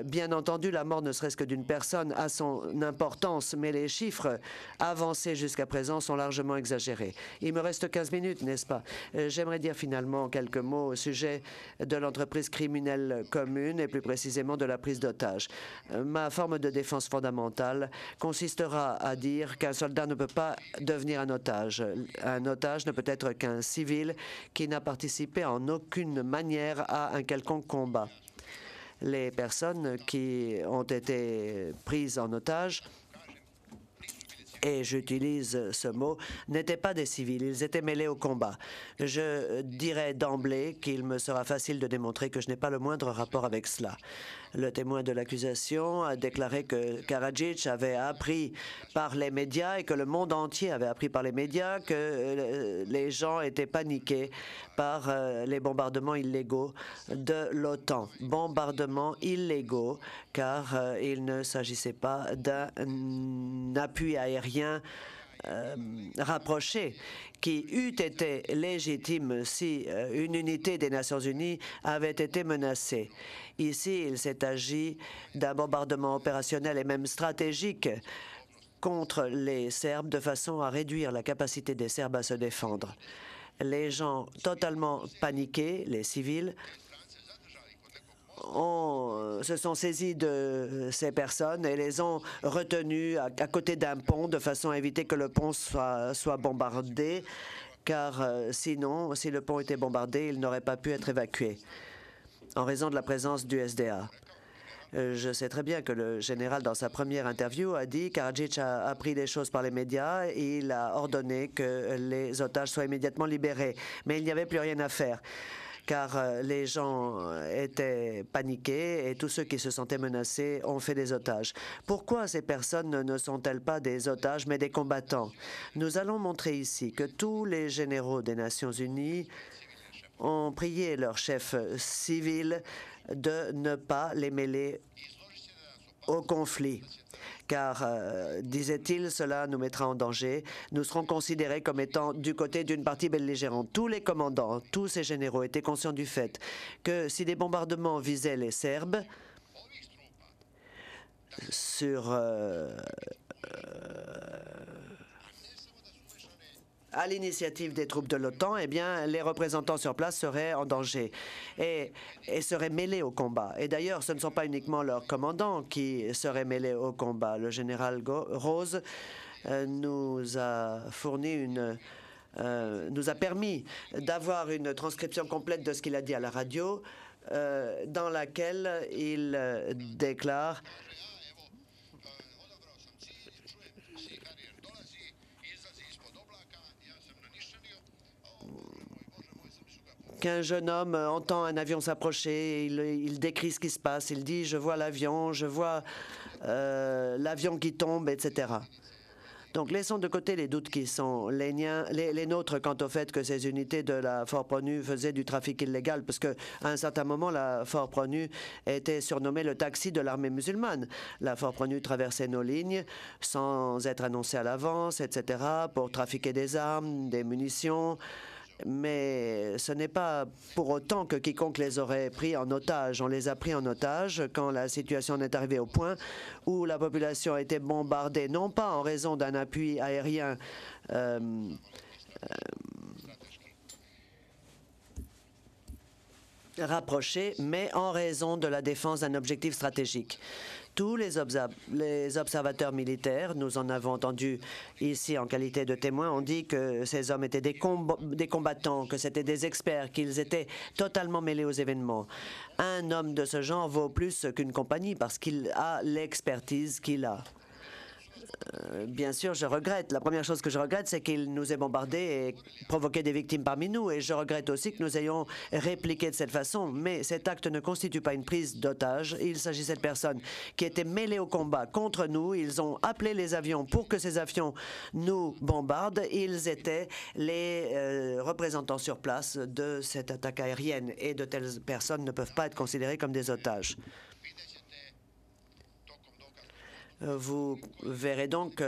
bien entendu, la mort ne serait-ce que d'une personne a son importance, mais les chiffres avancés jusqu'à présent sont largement exagérés. Il me reste 15 minutes, n'est-ce pas? J'aimerais dire finalement quelques mots au sujet de l'entreprise criminelle commune et plus précisément de la prise d'otages. Ma forme de défense fondamentale consistera à dire qu'un soldat ne peut pas devenir un otage. Un otage ne peut être qu'un civil qui n'a participé en aucune manière à un quelconque combat. Les personnes qui ont été prises en otage, et j'utilise ce mot, n'étaient pas des civils, ils étaient mêlés au combat. Je dirais d'emblée qu'il me sera facile de démontrer que je n'ai pas le moindre rapport avec cela. Le témoin de l'accusation a déclaré que Karadzic avait appris par les médias et que le monde entier avait appris par les médias que les gens étaient paniqués par les bombardements illégaux de l'OTAN. Bombardements illégaux, car il ne s'agissait pas d'un appui aérien rapproché qui eût été légitime si une unité des Nations unies avait été menacée. Ici, il s'est agi d'un bombardement opérationnel et même stratégique contre les Serbes de façon à réduire la capacité des Serbes à se défendre. Les gens totalement paniqués, les civils, se sont saisis de ces personnes et les ont retenues à côté d'un pont de façon à éviter que le pont soit bombardé, car sinon, si le pont était bombardé, il n'aurait pas pu être évacué en raison de la présence du SDA. Je sais très bien que le général, dans sa première interview, a dit Karadzic a appris les choses par les médias et il a ordonné que les otages soient immédiatement libérés. Mais il n'y avait plus rien à faire, car les gens étaient paniqués et tous ceux qui se sentaient menacés ont fait des otages. Pourquoi ces personnes ne sont-elles pas des otages, mais des combattants? Nous allons montrer ici que tous les généraux des Nations unies ont prié leur chef civil de ne pas les mêler au conflit, car, disait-il, cela nous mettra en danger. Nous serons considérés comme étant du côté d'une partie belligérante. Tous les commandants, tous ces généraux étaient conscients du fait que si des bombardements visaient les Serbes à l'initiative des troupes de l'OTAN, eh bien, les représentants sur place seraient en danger et seraient mêlés au combat. Et d'ailleurs, ce ne sont pas uniquement leurs commandants qui seraient mêlés au combat. Le général Rose nous a fourni nous a permis d'avoir une transcription complète de ce qu'il a dit à la radio, dans laquelle il déclare qu'un jeune homme entend un avion s'approcher, il décrit ce qui se passe, il dit « je vois l'avion, je vois l'avion qui tombe », etc. Donc, laissons de côté les doutes qui sont les nôtres quant au fait que ces unités de la Fort-Pronu faisaient du trafic illégal, parce qu'à un certain moment, la Fort-Pronu était surnommée le taxi de l'armée musulmane. La Fort-Pronu traversait nos lignes sans être annoncée à l'avance, etc., pour trafiquer des armes, des munitions. Mais ce n'est pas pour autant que quiconque les aurait pris en otage. On les a pris en otage quand la situation en est arrivée au point où la population a été bombardée, non pas en raison d'un appui aérien rapproché, mais en raison de la défense d'un objectif stratégique. Tous les observateurs militaires, nous en avons entendu ici en qualité de témoins, ont dit que ces hommes étaient des combattants, que c'était des experts, qu'ils étaient totalement mêlés aux événements. Un homme de ce genre vaut plus qu'une compagnie parce qu'il a l'expertise qu'il a. Bien sûr, je regrette. La première chose que je regrette, c'est qu'il nous ait bombardés et provoqué des victimes parmi nous. Et je regrette aussi que nous ayons répliqué de cette façon. Mais cet acte ne constitue pas une prise d'otage. Il s'agissait de personnes qui étaient mêlées au combat contre nous. Ils ont appelé les avions pour que ces avions nous bombardent. Ils étaient les représentants sur place de cette attaque aérienne. Et de telles personnes ne peuvent pas être considérées comme des otages. Vous verrez donc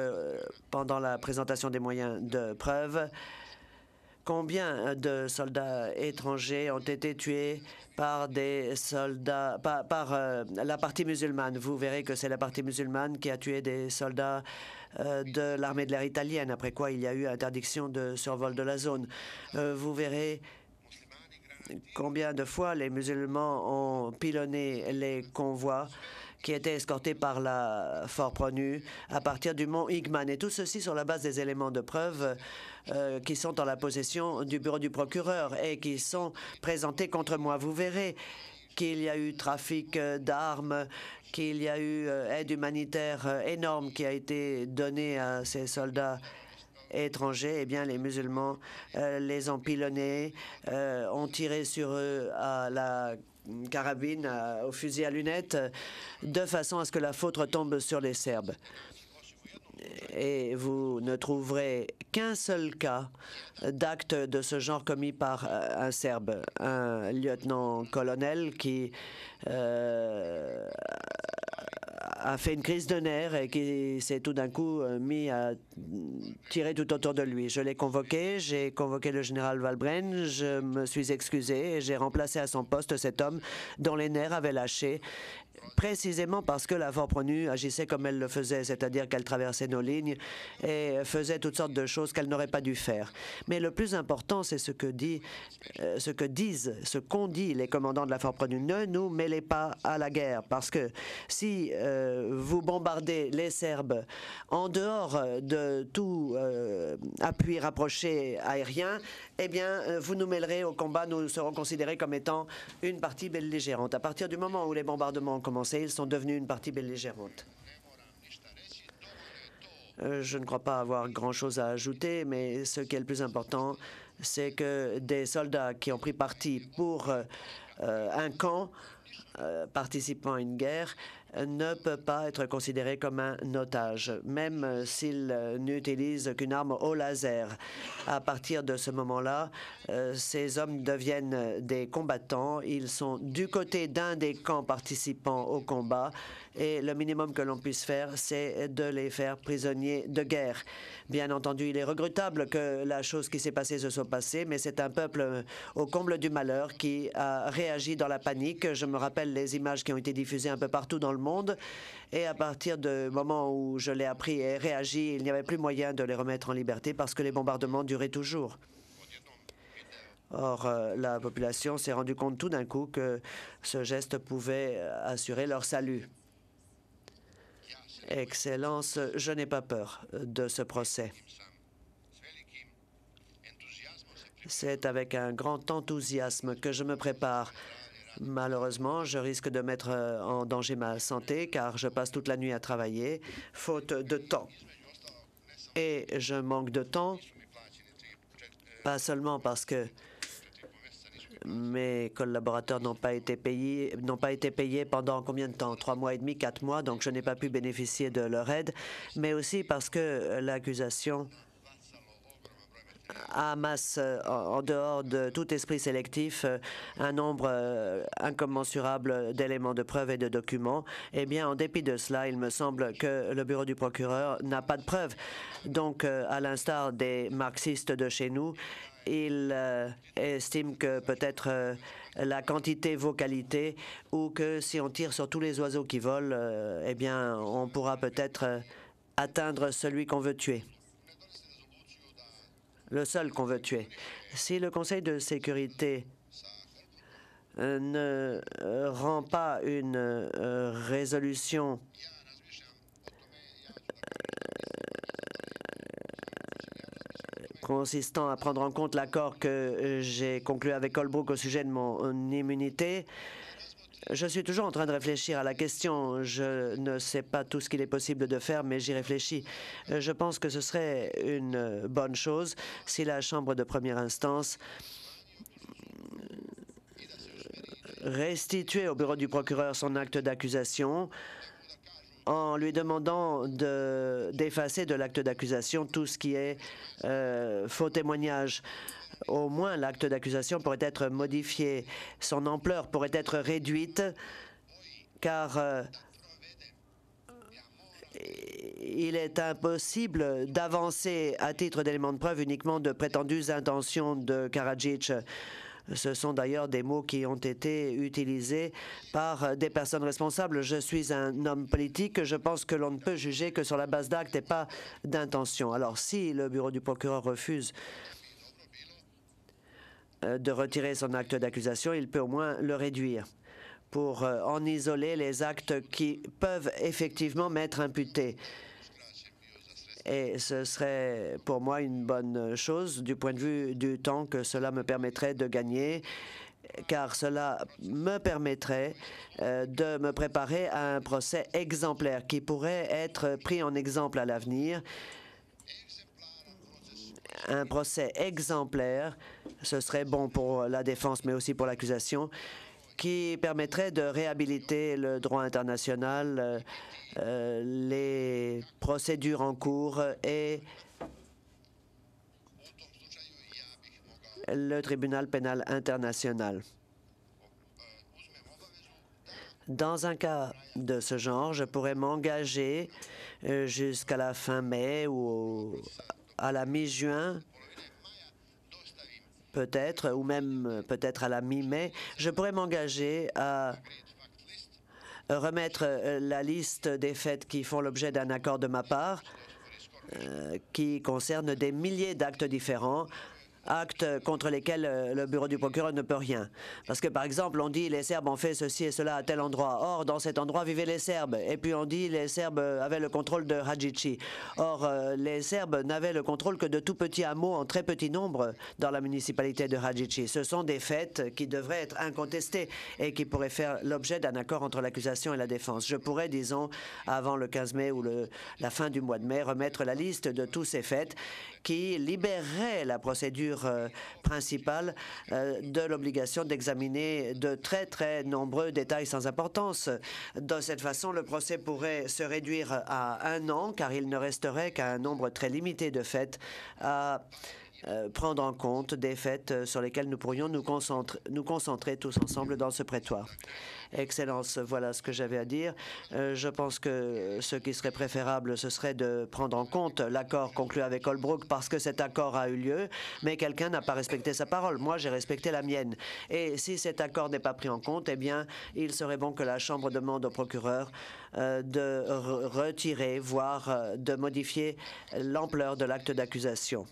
pendant la présentation des moyens de preuve combien de soldats étrangers ont été tués par des soldats, par la partie musulmane. Vous verrez que c'est la partie musulmane qui a tué des soldats de l'armée de l'air italienne, après quoi il y a eu interdiction de survol de la zone. Vous verrez combien de fois les musulmans ont pilonné les convois qui étaient escortés par la Fort Pronu à partir du mont Igman. Et tout ceci sur la base des éléments de preuve qui sont en la possession du bureau du procureur et qui sont présentés contre moi. Vous verrez qu'il y a eu trafic d'armes, qu'il y a eu aide humanitaire énorme qui a été donnée à ces soldats étrangers. Eh bien, les musulmans les ont pilonnés, ont tiré sur eux à la carabine, au fusil à lunettes, de façon à ce que la faute retombe sur les Serbes. Et vous ne trouverez qu'un seul cas d'acte de ce genre commis par un Serbe, un lieutenant-colonel qui a fait une crise de nerfs et qui s'est tout d'un coup mis à tirer tout autour de lui. Je l'ai convoqué, j'ai convoqué le général Valbren, je me suis excusé et j'ai remplacé à son poste cet homme dont les nerfs avaient lâché, précisément parce que la Fort Pronu agissait comme elle le faisait, c'est-à-dire qu'elle traversait nos lignes et faisait toutes sortes de choses qu'elle n'aurait pas dû faire. Mais le plus important, c'est ce qu'ont dit les commandants de la Fort Pronu. Ne nous mêlez pas à la guerre, parce que si vous bombardez les Serbes en dehors de tout appui rapproché aérien, eh bien, vous nous mêlerez au combat. Nous serons considérés comme étant une partie belligérante. À partir du moment où les bombardements ont commencé, ils sont devenus une partie belligérante. Je ne crois pas avoir grand-chose à ajouter, mais ce qui est le plus important, c'est que des soldats qui ont pris parti pour un camp participant à une guerre ne peut pas être considéré comme un otage, même s'il n'utilise qu'une arme au laser. À partir de ce moment-là, ces hommes deviennent des combattants. Ils sont du côté d'un des camps participants au combat et le minimum que l'on puisse faire, c'est de les faire prisonniers de guerre. Bien entendu, il est regrettable que la chose qui s'est passée se soit passée, mais c'est un peuple au comble du malheur qui a réagi dans la panique. Je me rappelle les images qui ont été diffusées un peu partout dans le monde. Et à partir du moment où je l'ai appris et réagi, il n'y avait plus moyen de les remettre en liberté parce que les bombardements duraient toujours. Or, la population s'est rendue compte tout d'un coup que ce geste pouvait assurer leur salut. Excellence, je n'ai pas peur de ce procès. C'est avec un grand enthousiasme que je me prépare. Malheureusement, je risque de mettre en danger ma santé car je passe toute la nuit à travailler, faute de temps. Et je manque de temps, pas seulement parce que mes collaborateurs n'ont pas été payés pendant combien de temps? 3 mois et demi, 4 mois, donc je n'ai pas pu bénéficier de leur aide, mais aussi parce que l'accusation amasse en dehors de tout esprit sélectif un nombre incommensurable d'éléments de preuves et de documents. Eh bien, en dépit de cela, il me semble que le bureau du procureur n'a pas de preuves. Donc, à l'instar des marxistes de chez nous, il estime que peut-être la quantité vaut qualité ou que si on tire sur tous les oiseaux qui volent, eh bien, on pourra peut-être atteindre celui qu'on veut tuer. Le seul qu'on veut tuer. Si le Conseil de sécurité ne rend pas une résolution consistant à prendre en compte l'accord que j'ai conclu avec Holbrooke au sujet de mon immunité, Je suis toujours en train de réfléchir à la question. Je ne sais pas tout ce qu'il est possible de faire, mais j'y réfléchis. Je pense que ce serait une bonne chose si la Chambre de première instance restituait au bureau du procureur son acte d'accusation en lui demandant d'effacer de l'acte d'accusation tout ce qui est faux témoignage. Au moins, l'acte d'accusation pourrait être modifié. Son ampleur pourrait être réduite, car il est impossible d'avancer à titre d'élément de preuve uniquement de prétendues intentions de Karadzic. Ce sont d'ailleurs des mots qui ont été utilisés par des personnes responsables. Je suis un homme politique. Je pense que l'on ne peut juger que sur la base d'actes et pas d'intentions. Alors, si le bureau du procureur refuse de retirer son acte d'accusation, il peut au moins le réduire pour en isoler les actes qui peuvent effectivement m'être imputés. Et ce serait pour moi une bonne chose du point de vue du temps que cela me permettrait de gagner, car cela me permettrait de me préparer à un procès exemplaire qui pourrait être pris en exemple à l'avenir. Un procès exemplaire, ce serait bon pour la défense, mais aussi pour l'accusation, qui permettrait de réhabiliter le droit international, les procédures en cours et le tribunal pénal international. Dans un cas de ce genre, je pourrais m'engager jusqu'à la fin mai ou à la mi-juin, peut-être, ou même peut-être à la mi-mai, je pourrais m'engager à remettre la liste des faits qui font l'objet d'un accord de ma part, qui concerne des milliers d'actes différents, actes contre lesquels le bureau du procureur ne peut rien. Parce que, par exemple, on dit les Serbes ont fait ceci et cela à tel endroit. Or, dans cet endroit vivaient les Serbes. Et puis on dit les Serbes avaient le contrôle de Hadžići. Or, les Serbes n'avaient le contrôle que de tout petits hameaux en très petit nombre dans la municipalité de Hadžići. Ce sont des faits qui devraient être incontestés et qui pourraient faire l'objet d'un accord entre l'accusation et la défense. Je pourrais, disons, avant le 15 mai ou la fin du mois de mai, remettre la liste de tous ces faits qui libérerait la procédure principale de l'obligation d'examiner de très nombreux détails sans importance. De cette façon, le procès pourrait se réduire à 1 an, car il ne resterait qu'un nombre très limité de faits à prendre en compte, des faits sur lesquels nous pourrions nous concentrer tous ensemble dans ce prétoire. Excellence, voilà ce que j'avais à dire. Je pense que ce qui serait préférable, ce serait de prendre en compte l'accord conclu avec Holbrooke parce que cet accord a eu lieu, mais quelqu'un n'a pas respecté sa parole. Moi, j'ai respecté la mienne. Et si cet accord n'est pas pris en compte, eh bien, il serait bon que la Chambre demande au procureur de retirer, voire de modifier l'ampleur de l'acte d'accusation.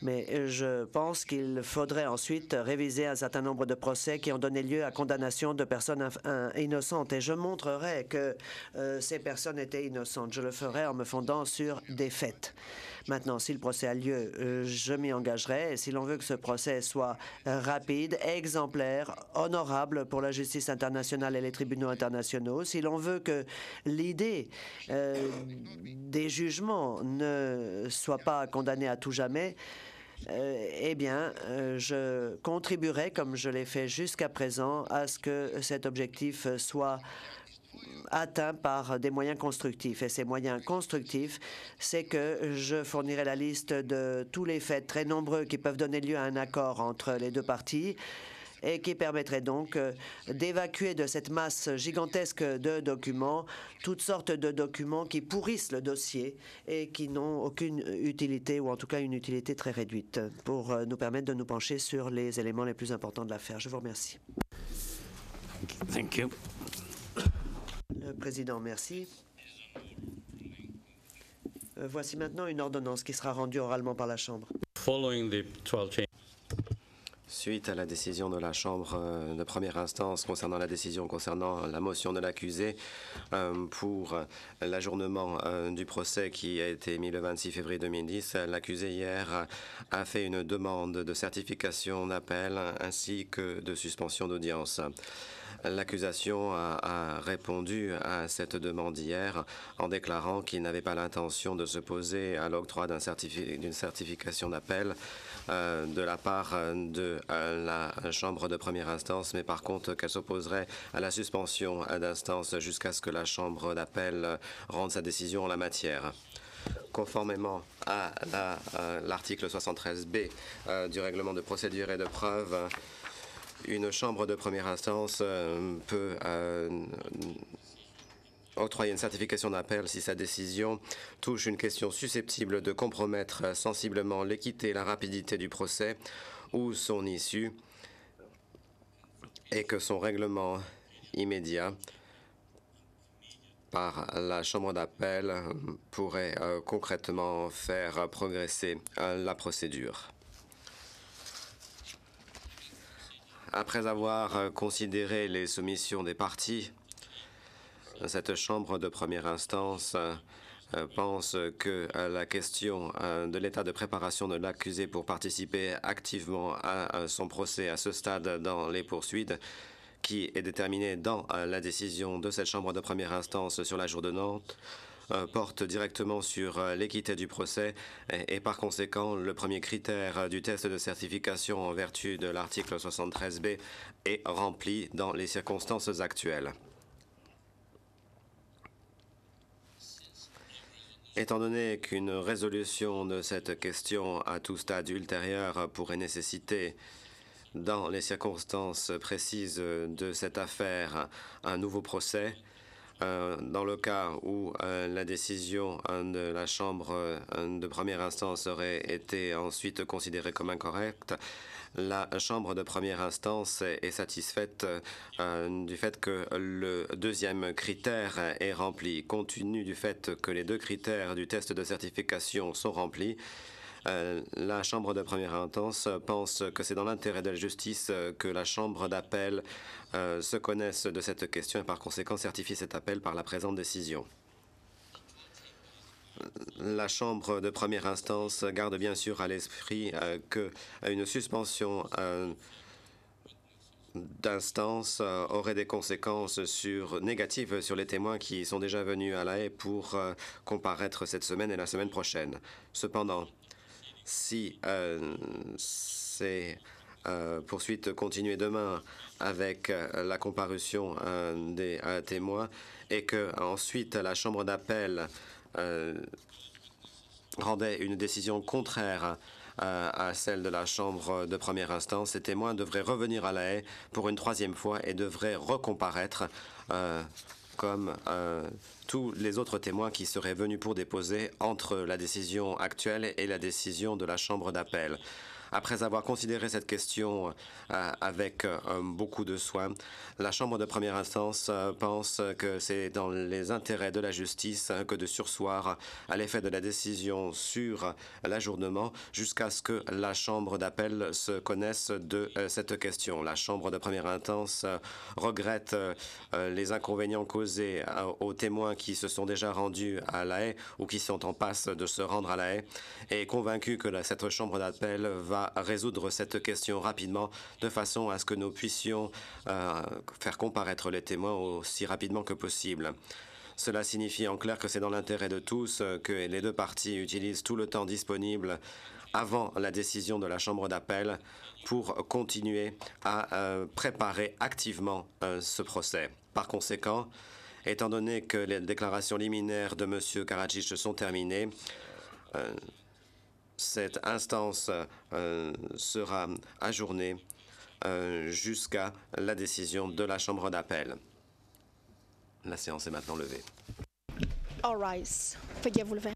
Mais je pense qu'il faudrait ensuite réviser un certain nombre de procès qui ont donné lieu à condamnation de personnes innocentes. Et je montrerai que ces personnes étaient innocentes. Je le ferai en me fondant sur des faits. Maintenant, si le procès a lieu, je m'y engagerai. Et si l'on veut que ce procès soit rapide, exemplaire, honorable pour la justice internationale et les tribunaux internationaux, si l'on veut que l'idée des jugements ne soit pas condamnée à tout jamais, eh bien, je contribuerai, comme je l'ai fait jusqu'à présent, à ce que cet objectif soit atteint par des moyens constructifs. Et ces moyens constructifs, c'est que je fournirai la liste de tous les faits très nombreux qui peuvent donner lieu à un accord entre les deux parties et qui permettrait donc d'évacuer de cette masse gigantesque de documents toutes sortes de documents qui pourrissent le dossier et qui n'ont aucune utilité, ou en tout cas une utilité très réduite, pour nous permettre de nous pencher sur les éléments les plus importants de l'affaire. Je vous remercie. Thank you. Le président, merci. Voici maintenant une ordonnance qui sera rendue oralement par la Chambre. Following the 12 changes. Suite à la décision de la Chambre de première instance concernant la décision concernant la motion de l'accusé pour l'ajournement du procès qui a été émis le 26 février 2010, l'accusé hier a fait une demande de certification d'appel ainsi que de suspension d'audience. L'accusation a répondu à cette demande hier en déclarant qu'il n'avait pas l'intention de s'opposer à l'octroi d'une certification d'appel de la part de la Chambre de première instance, mais par contre qu'elle s'opposerait à la suspension d'instance jusqu'à ce que la Chambre d'appel rende sa décision en la matière. Conformément à l'article 73B du règlement de procédure et de preuve, une chambre de première instance peut octroyer une certification d'appel si sa décision touche une question susceptible de compromettre sensiblement l'équité et la rapidité du procès ou son issue et que son règlement immédiat par la chambre d'appel pourrait concrètement faire progresser la procédure. Après avoir considéré les soumissions des parties, cette chambre de première instance pense que la question de l'état de préparation de l'accusé pour participer activement à son procès à ce stade dans les poursuites, qui est déterminée dans la décision de cette chambre de première instance sur la jour de Nantes, porte directement sur l'équité du procès et par conséquent le premier critère du test de certification en vertu de l'article 73B est rempli dans les circonstances actuelles. Étant donné qu'une résolution de cette question à tout stade ultérieur pourrait nécessiter, dans les circonstances précises de cette affaire, un nouveau procès, dans le cas où la décision de la Chambre de première instance aurait été ensuite considérée comme incorrecte, la Chambre de première instance est satisfaite du fait que le deuxième critère est rempli. Compte tenu du fait que les deux critères du test de certification sont remplis, la Chambre de première instance pense que c'est dans l'intérêt de la justice que la Chambre d'appel se connaisse de cette question et par conséquent certifie cet appel par la présente décision. La Chambre de première instance garde bien sûr à l'esprit qu'une suspension d'instance aurait des conséquences négatives sur les témoins qui sont déjà venus à La Haye pour comparaître cette semaine et la semaine prochaine. Cependant, si ces poursuites continuaient demain avec la comparution des témoins et que ensuite la Chambre d'appel rendait une décision contraire à celle de la Chambre de première instance, ces témoins devraient revenir à La Haye pour une troisième fois et devraient recomparaître comme tous les autres témoins qui seraient venus pour déposer entre la décision actuelle et la décision de la Chambre d'appel. Après avoir considéré cette question avec beaucoup de soin, la Chambre de première instance pense que c'est dans les intérêts de la justice que de surseoir à l'effet de la décision sur l'ajournement jusqu'à ce que la Chambre d'appel se connaisse de cette question. La Chambre de première instance regrette les inconvénients causés aux témoins qui se sont déjà rendus à La Haye ou qui sont en passe de se rendre à La Haye et est convaincue que cette Chambre d'appel va résoudre cette question rapidement de façon à ce que nous puissions faire comparaître les témoins aussi rapidement que possible. Cela signifie en clair que c'est dans l'intérêt de tous que les deux parties utilisent tout le temps disponible avant la décision de la Chambre d'appel pour continuer à préparer activement ce procès. Par conséquent, étant donné que les déclarations liminaires de M. Karadzic sont terminées, cette instance sera ajournée jusqu'à la décision de la Chambre d'appel. La séance est maintenant levée. All rise. Veuillez vous lever.